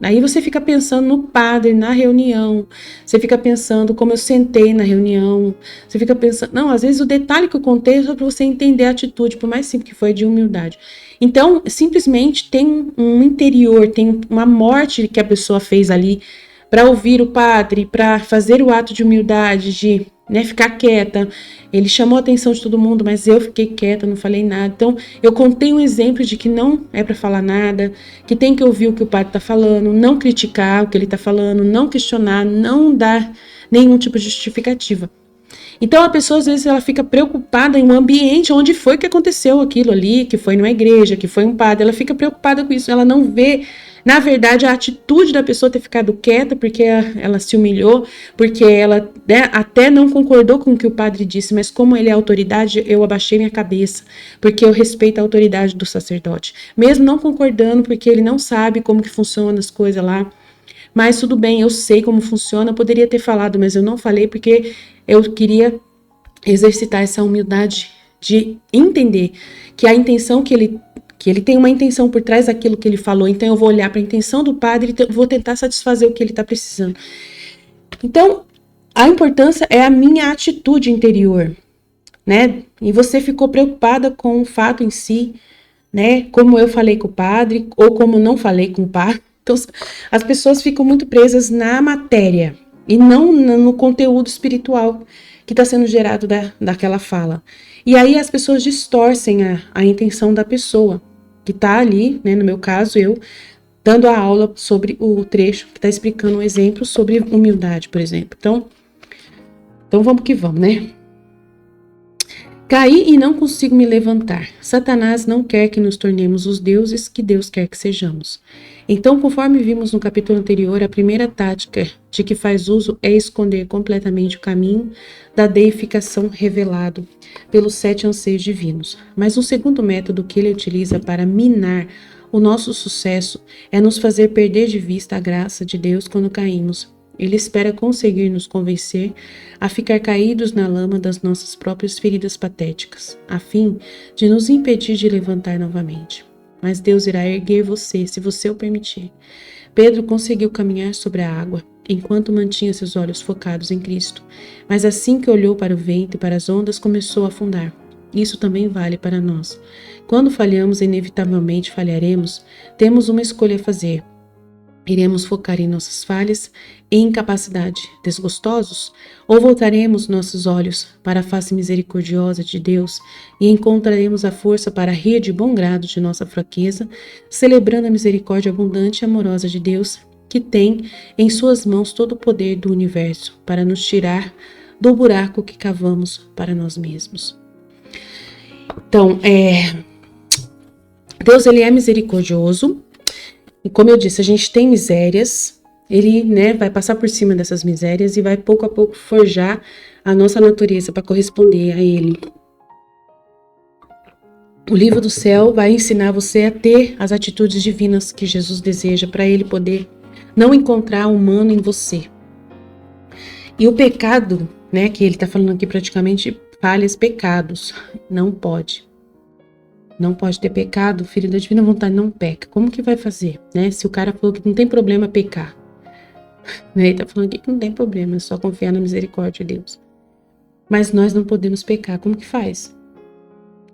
aí você fica pensando no padre, na reunião, você fica pensando como eu sentei na reunião, você fica pensando, não, às vezes o detalhe que eu contei é só para você entender a atitude, por mais simples que foi, de humildade. Então, simplesmente tem um interior, tem uma morte que a pessoa fez ali para ouvir o padre, para fazer o ato de humildade, de, né, ficar quieta. Ele chamou a atenção de todo mundo, mas eu fiquei quieta, não falei nada. Então, eu contei um exemplo de que não é para falar nada, que tem que ouvir o que o padre está falando, não criticar o que ele está falando, não questionar, não dar nenhum tipo de justificativa. Então, a pessoa, às vezes, ela fica preocupada em um ambiente onde foi que aconteceu aquilo ali, que foi numa igreja, que foi um padre. Ela fica preocupada com isso, ela não vê, na verdade, a atitude da pessoa ter ficado quieta porque ela se humilhou, porque ela, né, até não concordou com o que o padre disse, mas como ele é autoridade, eu abaixei minha cabeça, porque eu respeito a autoridade do sacerdote. Mesmo não concordando, porque ele não sabe como que funcionam as coisas lá. Mas tudo bem, eu sei como funciona, eu poderia ter falado, mas eu não falei porque eu queria exercitar essa humildade de entender que a intenção que ele tem uma intenção por trás daquilo que ele falou, então eu vou olhar para a intenção do padre e vou tentar satisfazer o que ele está precisando. Então, a importância é a minha atitude interior, né? E você ficou preocupada com o fato em si, né? Como eu falei com o padre ou como não falei com o padre. Então, as pessoas ficam muito presas na matéria e não no conteúdo espiritual que está sendo gerado daquela fala. E aí as pessoas distorcem a intenção da pessoa que está ali, né, no meu caso, eu, dando a aula sobre o trecho que está explicando um exemplo sobre humildade, por exemplo. Então vamos que vamos, né? Caí e não consigo me levantar. Satanás não quer que nos tornemos os deuses que Deus quer que sejamos. Então, conforme vimos no capítulo anterior, a primeira tática de que faz uso é esconder completamente o caminho da deificação revelado pelos 7 anseios divinos. Mas um segundo método que ele utiliza para minar o nosso sucesso é nos fazer perder de vista a graça de Deus quando caímos. Ele espera conseguir nos convencer a ficar caídos na lama das nossas próprias feridas patéticas, a fim de nos impedir de levantar novamente. Mas Deus irá erguer você, se você o permitir. Pedro conseguiu caminhar sobre a água, enquanto mantinha seus olhos focados em Cristo. Mas assim que olhou para o vento e para as ondas, começou a afundar. Isso também vale para nós. Quando falhamos e inevitavelmente falharemos, temos uma escolha a fazer. Iremos focar em nossas falhas e incapacidade, desgostosos? Ou voltaremos nossos olhos para a face misericordiosa de Deus e encontraremos a força para rir de bom grado de nossa fraqueza, celebrando a misericórdia abundante e amorosa de Deus, que tem em suas mãos todo o poder do universo para nos tirar do buraco que cavamos para nós mesmos? Então, Deus, ele é misericordioso. E como eu disse, a gente tem misérias. Ele, né, vai passar por cima dessas misérias e vai pouco a pouco forjar a nossa natureza para corresponder a ele. O livro do céu vai ensinar você a ter as atitudes divinas que Jesus deseja para ele poder não encontrar o humano em você. E o pecado, né, que ele está falando aqui praticamente falhas, pecados, não pode. Não pode ter pecado, filho da divina vontade não peca. Como que vai fazer, né? Se o cara falou que não tem problema pecar, né? Ele tá falando aqui que não tem problema, é só confiar na misericórdia de Deus. Mas nós não podemos pecar, como que faz?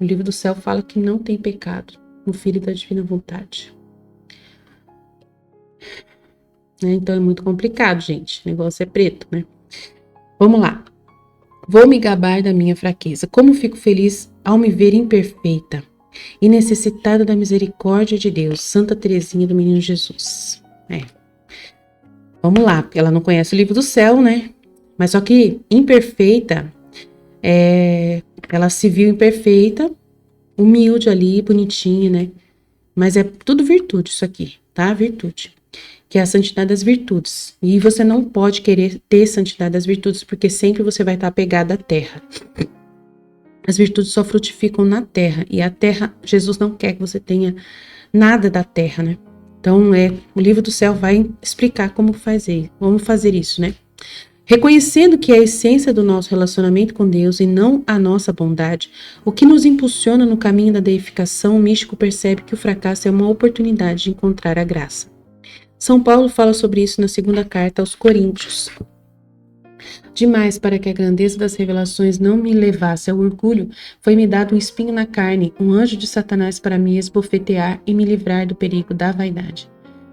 O livro do céu fala que não tem pecado no filho da divina vontade. Né? Então é muito complicado, gente. O negócio é preto, né? Vamos lá. Vou me gabar da minha fraqueza. Como fico feliz ao me ver imperfeita e necessitada da misericórdia de Deus. Santa Teresinha do Menino Jesus. Vamos lá, porque ela não conhece o livro do céu, né? Mas só que imperfeita, ela se viu imperfeita, humilde ali, bonitinha, né? Mas é tudo virtude isso aqui, tá? Virtude. Que é a santidade das virtudes. E você não pode querer ter santidade das virtudes, porque sempre você vai estar apegado à terra. As virtudes só frutificam na terra. E a terra, Jesus não quer que você tenha nada da terra, né? Então, o livro do céu vai explicar como fazer isso, né? Reconhecendo que é a essência do nosso relacionamento com Deus e não a nossa bondade, o que nos impulsiona no caminho da deificação, o místico percebe que o fracasso é uma oportunidade de encontrar a graça. São Paulo fala sobre isso na segunda carta aos Coríntios. Demais para que a grandeza das revelações não me levasse ao orgulho, foi-me dado um espinho na carne, um anjo de Satanás para me esbofetear e me livrar do perigo da vaidade.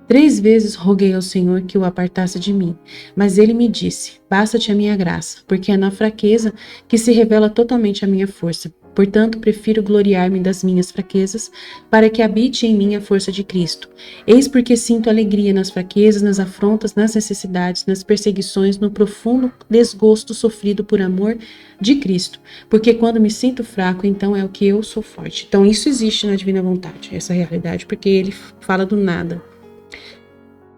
3 vezes roguei ao Senhor que o apartasse de mim, mas ele me disse, basta-te a minha graça, porque é na fraqueza que se revela totalmente a minha força. Portanto, prefiro gloriar-me das minhas fraquezas, para que habite em mim a força de Cristo. Eis porque sinto alegria nas fraquezas, nas afrontas, nas necessidades, nas perseguições, no profundo desgosto sofrido por amor de Cristo. Porque quando me sinto fraco, então é o que eu sou forte. Então isso existe na divina vontade, essa realidade, porque ele fala do nada.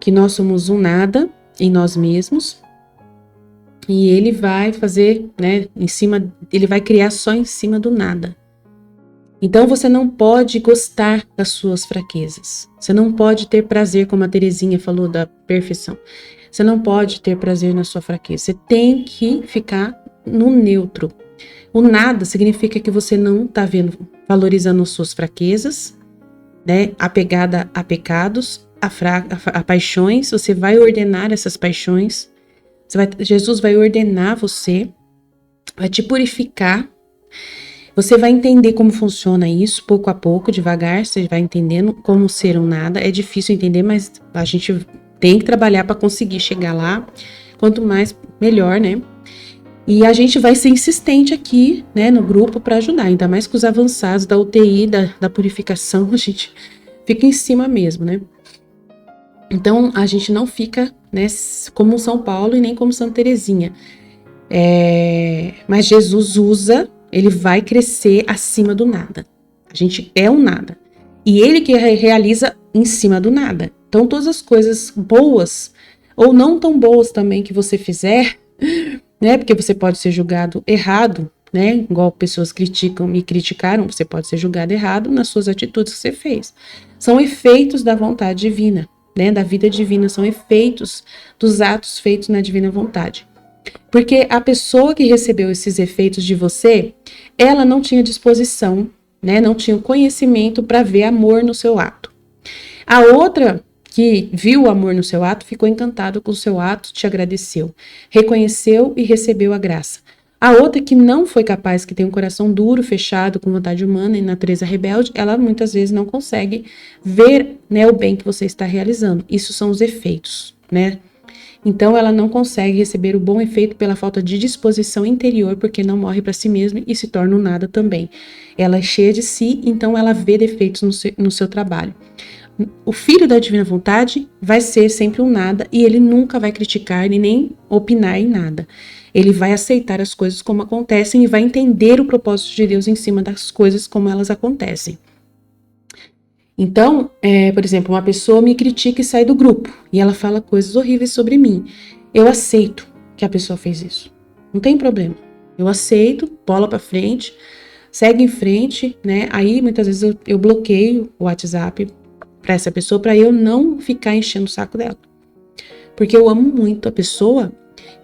Que nós somos um nada em nós mesmos, e ele vai fazer, né, ele vai criar só em cima do nada. Então você não pode gostar das suas fraquezas. Você não pode ter prazer, como a Teresinha falou da perfeição. Você não pode ter prazer na sua fraqueza. Você tem que ficar no neutro. O nada significa que você não está valorizando as suas fraquezas, né, apegada a pecados, a paixões. Você vai ordenar essas paixões. Jesus vai ordenar você, vai te purificar. Você vai entender como funciona isso, pouco a pouco, devagar, você vai entendendo como ser um nada. É difícil entender, mas a gente tem que trabalhar para conseguir chegar lá. Quanto mais, melhor, né? E a gente vai ser insistente aqui, né, no grupo para ajudar, ainda mais com os avançados da UTI, da purificação, a gente fica em cima mesmo, né? Então, a gente não fica, né, como São Paulo e nem como Santa Teresinha. Mas Jesus usa, ele vai crescer acima do nada. A gente é um nada. E ele que realiza em cima do nada. Então, todas as coisas boas, ou não tão boas também que você fizer, né, porque você pode ser julgado errado, né, igual pessoas me criticaram, você pode ser julgado errado nas suas atitudes que você fez. São efeitos da vontade divina. Né, da vida divina, são efeitos dos atos feitos na divina vontade. Porque a pessoa que recebeu esses efeitos de você, ela não tinha disposição, né, não tinha conhecimento para ver amor no seu ato. A outra que viu o amor no seu ato, ficou encantado com o seu ato, te agradeceu, reconheceu e recebeu a graça. A outra que não foi capaz, que tem um coração duro, fechado, com vontade humana e natureza rebelde, ela muitas vezes não consegue ver, né, o bem que você está realizando. Isso são os efeitos, né? Então ela não consegue receber o bom efeito pela falta de disposição interior, porque não morre para si mesma e se torna um nada também. Ela é cheia de si, então ela vê defeitos no seu trabalho. o filho da divina vontade vai ser sempre um nada e ele nunca vai criticar e nem opinar em nada. Ele vai aceitar as coisas como acontecem e vai entender o propósito de Deus em cima das coisas como elas acontecem. Então, por exemplo, uma pessoa me critica e sai do grupo e ela fala coisas horríveis sobre mim. Eu aceito que a pessoa fez isso. Não tem problema. Eu aceito, bola pra frente, segue em frente, né? Aí muitas vezes eu bloqueio o WhatsApp para essa pessoa para eu não ficar enchendo o saco dela. Porque eu amo muito a pessoa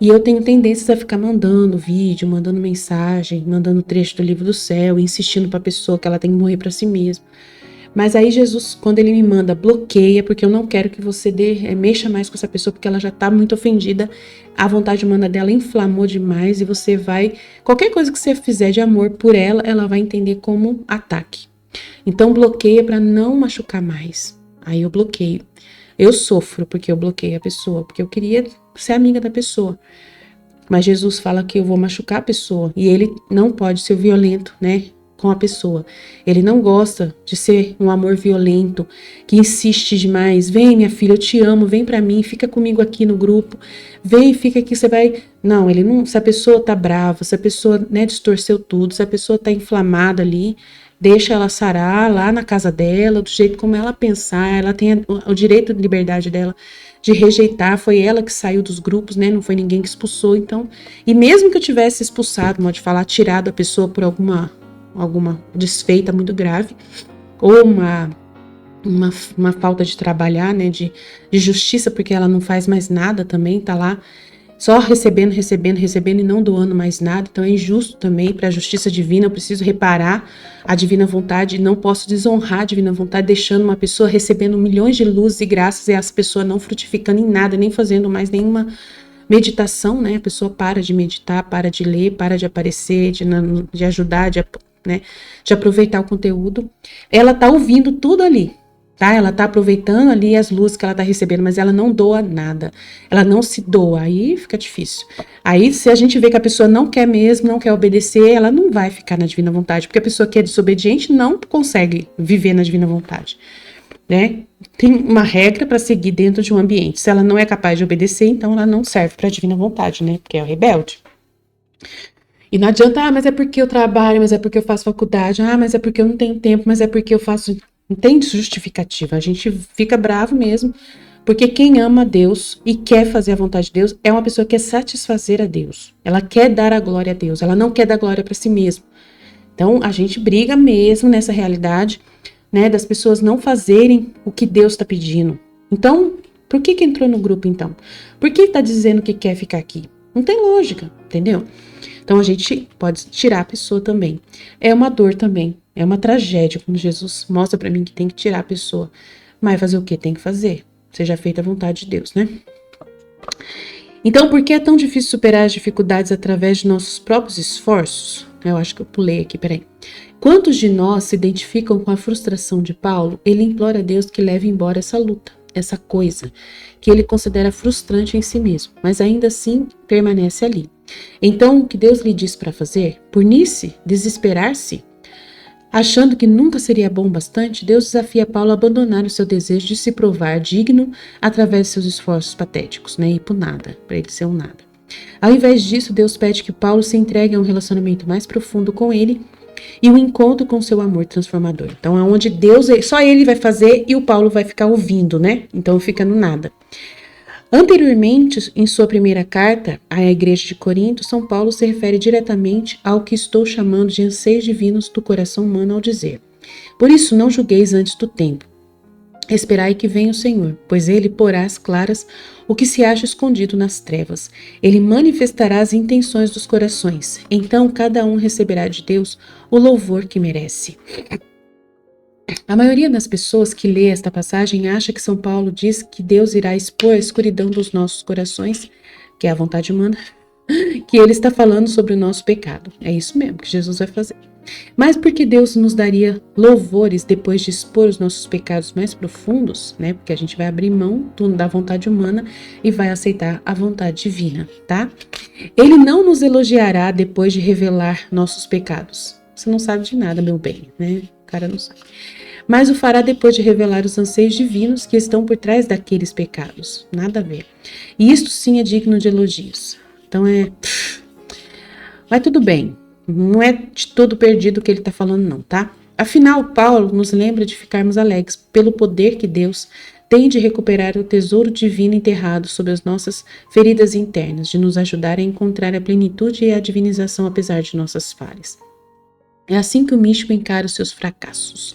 e eu tenho tendências a ficar mandando vídeo, mandando mensagem, mandando trecho do livro do céu, insistindo para a pessoa que ela tem que morrer para si mesma. Mas aí Jesus, quando ele me manda, bloqueia, porque eu não quero que você mexa mais com essa pessoa, porque ela já tá muito ofendida, a vontade humana dela inflamou demais e você vai, qualquer coisa que você fizer de amor por ela, ela vai entender como ataque. Então bloqueia para não machucar mais. Aí eu bloqueio. Eu sofro porque eu bloqueio a pessoa, porque eu queria ser amiga da pessoa. Mas Jesus fala que eu vou machucar a pessoa e ele não pode ser violento, né? Com a pessoa. Ele não gosta de ser um amor violento, que insiste demais. Vem, minha filha, eu te amo, vem pra mim, fica comigo aqui no grupo. Vem, fica aqui, você vai... Não, ele não... Se a pessoa tá brava, se a pessoa, né, distorceu tudo, se a pessoa tá inflamada ali, deixa ela sarar lá na casa dela, do jeito como ela pensar, ela tem o direito de liberdade dela de rejeitar, foi ela que saiu dos grupos, né, não foi ninguém que expulsou, então... E mesmo que eu tivesse expulsado, modo de falar, tirado a pessoa por alguma desfeita muito grave, ou uma falta de trabalhar, né, de justiça, porque ela não faz mais nada também, tá lá só recebendo e não doando mais nada, então é injusto também para a justiça divina, eu preciso reparar a divina vontade, não posso desonrar a divina vontade, deixando uma pessoa recebendo milhões de luzes e graças e essa pessoa não frutificando em nada, nem fazendo mais nenhuma meditação, né, a pessoa para de meditar, para de ler, para de aparecer, de ajudar, né, de aproveitar o conteúdo, ela tá ouvindo tudo ali, tá? Ela tá aproveitando ali as luzes que ela tá recebendo, mas ela não doa nada, ela não se doa, aí fica difícil. Aí se a gente vê que a pessoa não quer mesmo, não quer obedecer, ela não vai ficar na divina vontade, porque a pessoa que é desobediente não consegue viver na divina vontade, né? Tem uma regra para seguir dentro de um ambiente, se ela não é capaz de obedecer, então ela não serve para a divina vontade, né? Porque é o rebelde. E não adianta, mas é porque eu trabalho, mas é porque eu faço faculdade, mas é porque eu não tenho tempo, mas é porque eu faço... Não tem justificativa, a gente fica bravo mesmo, porque quem ama a Deus e quer fazer a vontade de Deus é uma pessoa que quer satisfazer a Deus. Ela quer dar a glória a Deus, ela não quer dar glória para si mesma. Então, a gente briga mesmo nessa realidade, né, das pessoas não fazerem o que Deus está pedindo. Então, por que entrou no grupo, então? Por que está dizendo que quer ficar aqui? Não tem lógica, entendeu? Então, a gente pode tirar a pessoa também. É uma dor também, é uma tragédia quando Jesus mostra para mim que tem que tirar a pessoa. Mas fazer o que? Tem que fazer. Seja feita a vontade de Deus, né? Então, por que é tão difícil superar as dificuldades através de nossos próprios esforços? Eu acho que eu pulei aqui, peraí. Quantos de nós se identificam com a frustração de Paulo? Ele implora a Deus que leve embora essa luta, essa coisa, que ele considera frustrante em si mesmo, mas ainda assim permanece ali. Então, o que Deus lhe diz para fazer? Punir-se? Desesperar-se? Achando que nunca seria bom bastante, Deus desafia Paulo a abandonar o seu desejo de se provar digno através de seus esforços patéticos, né? E por nada, para ele ser um nada. Ao invés disso, Deus pede que Paulo se entregue a um relacionamento mais profundo com ele e um encontro com seu amor transformador. Então, é onde Deus, só ele vai fazer e o Paulo vai ficar ouvindo, né? Então, fica no nada. Anteriormente, em sua primeira carta à igreja de Corinto, São Paulo se refere diretamente ao que estou chamando de anseios divinos do coração humano ao dizer: por isso não julgueis antes do tempo. Esperai que venha o Senhor, pois ele porá às claras o que se acha escondido nas trevas. Ele manifestará as intenções dos corações. Então cada um receberá de Deus o louvor que merece. A maioria das pessoas que lê esta passagem acha que São Paulo diz que Deus irá expor a escuridão dos nossos corações, que é a vontade humana, que ele está falando sobre o nosso pecado. É isso mesmo que Jesus vai fazer. Mas por que Deus nos daria louvores depois de expor os nossos pecados mais profundos, né? Porque a gente vai abrir mão da vontade humana e vai aceitar a vontade divina, tá? Ele não nos elogiará depois de revelar nossos pecados. Você não sabe de nada, meu bem, né? O cara não sabe. mas o fará depois de revelar os anseios divinos que estão por trás daqueles pecados. Nada a ver. E isto sim é digno de elogios. Então mas tudo bem. Não é de todo perdido o que ele está falando não, tá? Afinal, Paulo nos lembra de ficarmos alegres pelo poder que Deus tem de recuperar o tesouro divino enterrado sob as nossas feridas internas, de nos ajudar a encontrar a plenitude e a divinização apesar de nossas falhas. É assim que o místico encara os seus fracassos.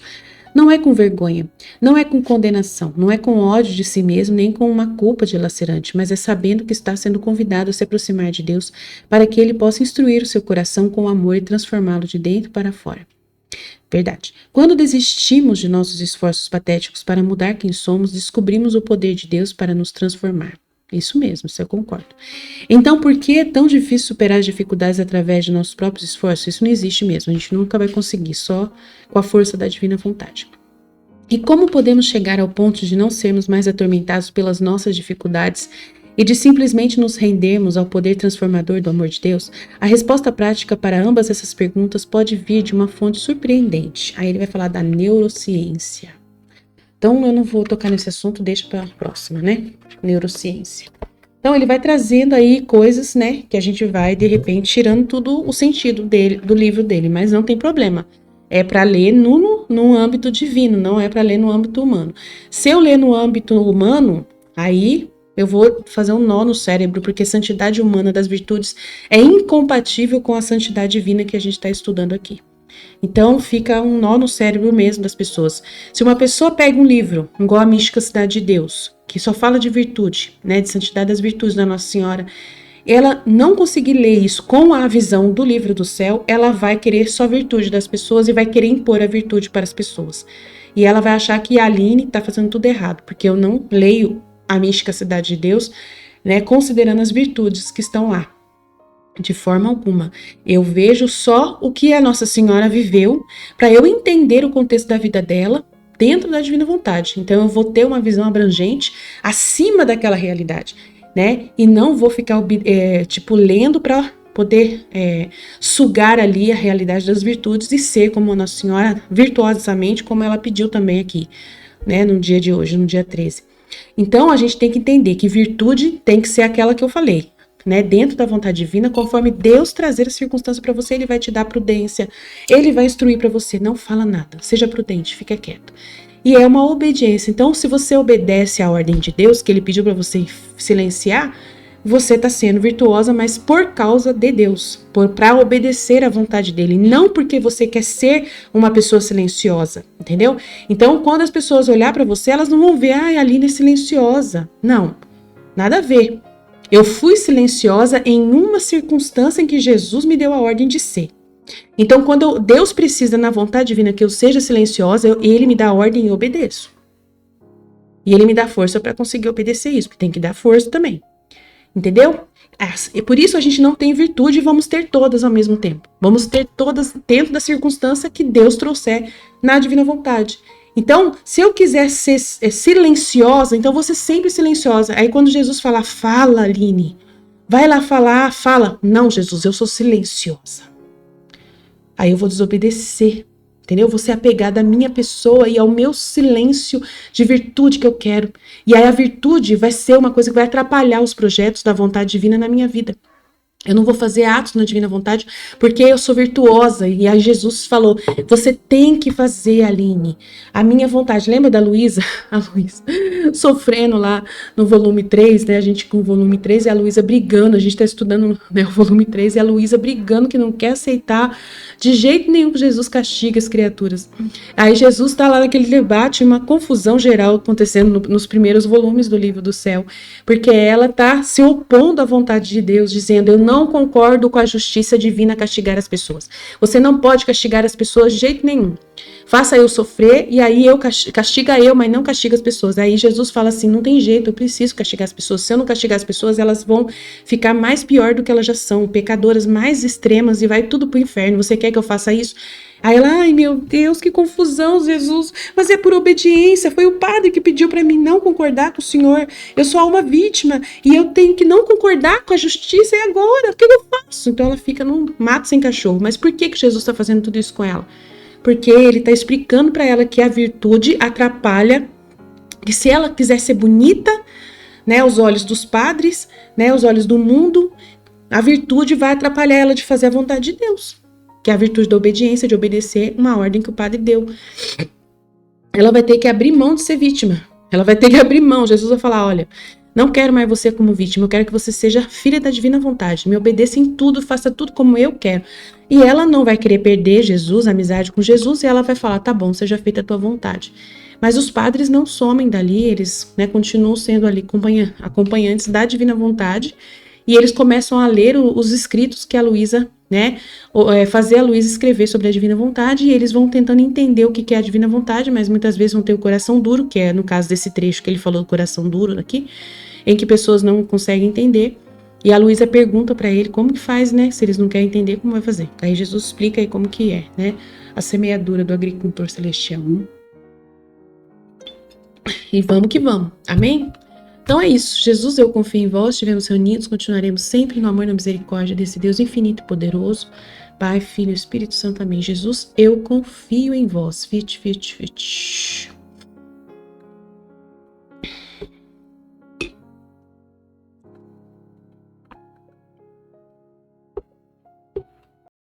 Não é com vergonha, não é com condenação, não é com ódio de si mesmo, nem com uma culpa dilacerante, mas é sabendo que está sendo convidado a se aproximar de Deus para que Ele possa instruir o seu coração com amor e transformá-lo de dentro para fora. Verdade. Quando desistimos de nossos esforços patéticos para mudar quem somos, descobrimos o poder de Deus para nos transformar. Isso mesmo, isso eu concordo. Então, por que é tão difícil superar as dificuldades através de nossos próprios esforços? Isso não existe mesmo, a gente nunca vai conseguir, só com a força da divina vontade. E como podemos chegar ao ponto de não sermos mais atormentados pelas nossas dificuldades e de simplesmente nos rendermos ao poder transformador do amor de Deus? A resposta prática para ambas essas perguntas pode vir de uma fonte surpreendente. Aí ele vai falar da neurociência. Então, eu não vou tocar nesse assunto, deixa para a próxima, né? Neurociência. Então, ele vai trazendo aí coisas, né? Que a gente vai, de repente, tirando tudo o sentido dele, do livro dele, mas não tem problema. É para ler no âmbito divino, não é para ler no âmbito humano. Se eu ler no âmbito humano, aí eu vou fazer um nó no cérebro, porque a santidade humana das virtudes é incompatível com a santidade divina que a gente está estudando aqui. Então fica um nó no cérebro mesmo das pessoas. Se uma pessoa pega um livro, igual a Mística Cidade de Deus, que só fala de virtude, né, de santidade das virtudes da Nossa Senhora, ela não conseguir ler isso com a visão do livro do céu, ela vai querer só virtude das pessoas e vai querer impor a virtude para as pessoas. E ela vai achar que a Aline está fazendo tudo errado, porque eu não leio a Mística Cidade de Deus, né, considerando as virtudes que estão lá. De forma alguma. Eu vejo só o que a Nossa Senhora viveu para eu entender o contexto da vida dela dentro da divina vontade. Então eu vou ter uma visão abrangente acima daquela realidade, né? E não vou ficar lendo para poder sugar ali a realidade das virtudes e ser como a Nossa Senhora virtuosamente, como ela pediu também aqui, né? No dia de hoje, no dia 13. Então a gente tem que entender que virtude tem que ser aquela que eu falei, né, dentro da vontade divina, conforme Deus trazer a circunstância para você, Ele vai te dar prudência, Ele vai instruir para você, não fala nada, seja prudente, fica quieto. E é uma obediência. Então, se você obedece à ordem de Deus, que Ele pediu para você silenciar, você está sendo virtuosa, mas por causa de Deus, para obedecer à vontade dEle, não porque você quer ser uma pessoa silenciosa, entendeu? Então, quando as pessoas olhar para você, elas não vão ver, a Aline é silenciosa. Não, nada a ver. Eu fui silenciosa em uma circunstância em que Jesus me deu a ordem de ser. Então, quando Deus precisa, na vontade divina, que eu seja silenciosa, Ele me dá a ordem e eu obedeço. E Ele me dá força para conseguir obedecer isso, porque tem que dar força também. Entendeu? E por isso a gente não tem virtude e vamos ter todas ao mesmo tempo. Vamos ter todas dentro da circunstância que Deus trouxer na divina vontade. Então, se eu quiser ser silenciosa, então eu vou ser sempre silenciosa. Aí quando Jesus fala, fala, Aline, vai lá falar, fala. Não, Jesus, eu sou silenciosa. Aí eu vou desobedecer, entendeu? Eu vou ser apegada à minha pessoa e ao meu silêncio de virtude que eu quero. E aí a virtude vai ser uma coisa que vai atrapalhar os projetos da vontade divina na minha vida. Eu não vou fazer atos na divina vontade porque eu sou virtuosa. E aí Jesus falou, você tem que fazer, Aline, a minha vontade. Lembra da Luísa? A Luísa sofrendo lá no volume 3, né? A gente com o volume 3 e a Luísa brigando. A gente está estudando, né, o volume 3 e a Luísa brigando que não quer aceitar de jeito nenhum que Jesus castiga as criaturas. Aí Jesus está lá naquele debate, uma confusão geral acontecendo nos primeiros volumes do livro do céu. Porque ela está se opondo à vontade de Deus, dizendo, eu não concordo com a justiça divina castigar as pessoas. Você não pode castigar as pessoas de jeito nenhum. Faça eu sofrer e aí eu castiga eu, mas não castiga as pessoas. Aí Jesus fala assim, não tem jeito, eu preciso castigar as pessoas. Se eu não castigar as pessoas, elas vão ficar mais pior do que elas já são, pecadoras mais extremas e vai tudo pro inferno. Você quer que eu faça isso? Aí ela, ai meu Deus, que confusão, Jesus, mas é por obediência, foi o padre que pediu para mim não concordar com o senhor, eu sou uma vítima e eu tenho que não concordar com a justiça e agora, o que eu faço? Então ela fica num mato sem cachorro, mas por que Jesus está fazendo tudo isso com ela? porque ele está explicando para ela que a virtude atrapalha, que se ela quiser ser bonita, né, aos olhos dos padres, né, aos olhos do mundo, a virtude vai atrapalhar ela de fazer a vontade de Deus, que é a virtude da obediência, de obedecer uma ordem que o padre deu. Ela vai ter que abrir mão de ser vítima. Ela vai ter que abrir mão. Jesus vai falar, olha, não quero mais você como vítima, eu quero que você seja filha da divina vontade, me obedeça em tudo, faça tudo como eu quero. E ela não vai querer perder Jesus, a amizade com Jesus, e ela vai falar, tá bom, seja feita a tua vontade. Mas os padres não somem dali, eles, né, continuam sendo ali acompanhantes da divina vontade, e eles começam a ler os escritos que a Luísa, né, fazer a Luísa escrever sobre a divina vontade, e eles vão tentando entender o que é a divina vontade, mas muitas vezes vão ter o coração duro, que é no caso desse trecho que ele falou do coração duro aqui, em que pessoas não conseguem entender, e a Luísa pergunta para ele como que faz, né, se eles não querem entender, como vai fazer? Aí Jesus explica aí como que é, né, a semeadura do agricultor celestial. E vamos que vamos, amém? Então é isso, Jesus, eu confio em vós, estivemos reunidos, continuaremos sempre no amor e na misericórdia desse Deus infinito e poderoso, Pai, Filho e Espírito Santo, amém. Jesus, eu confio em vós, fit.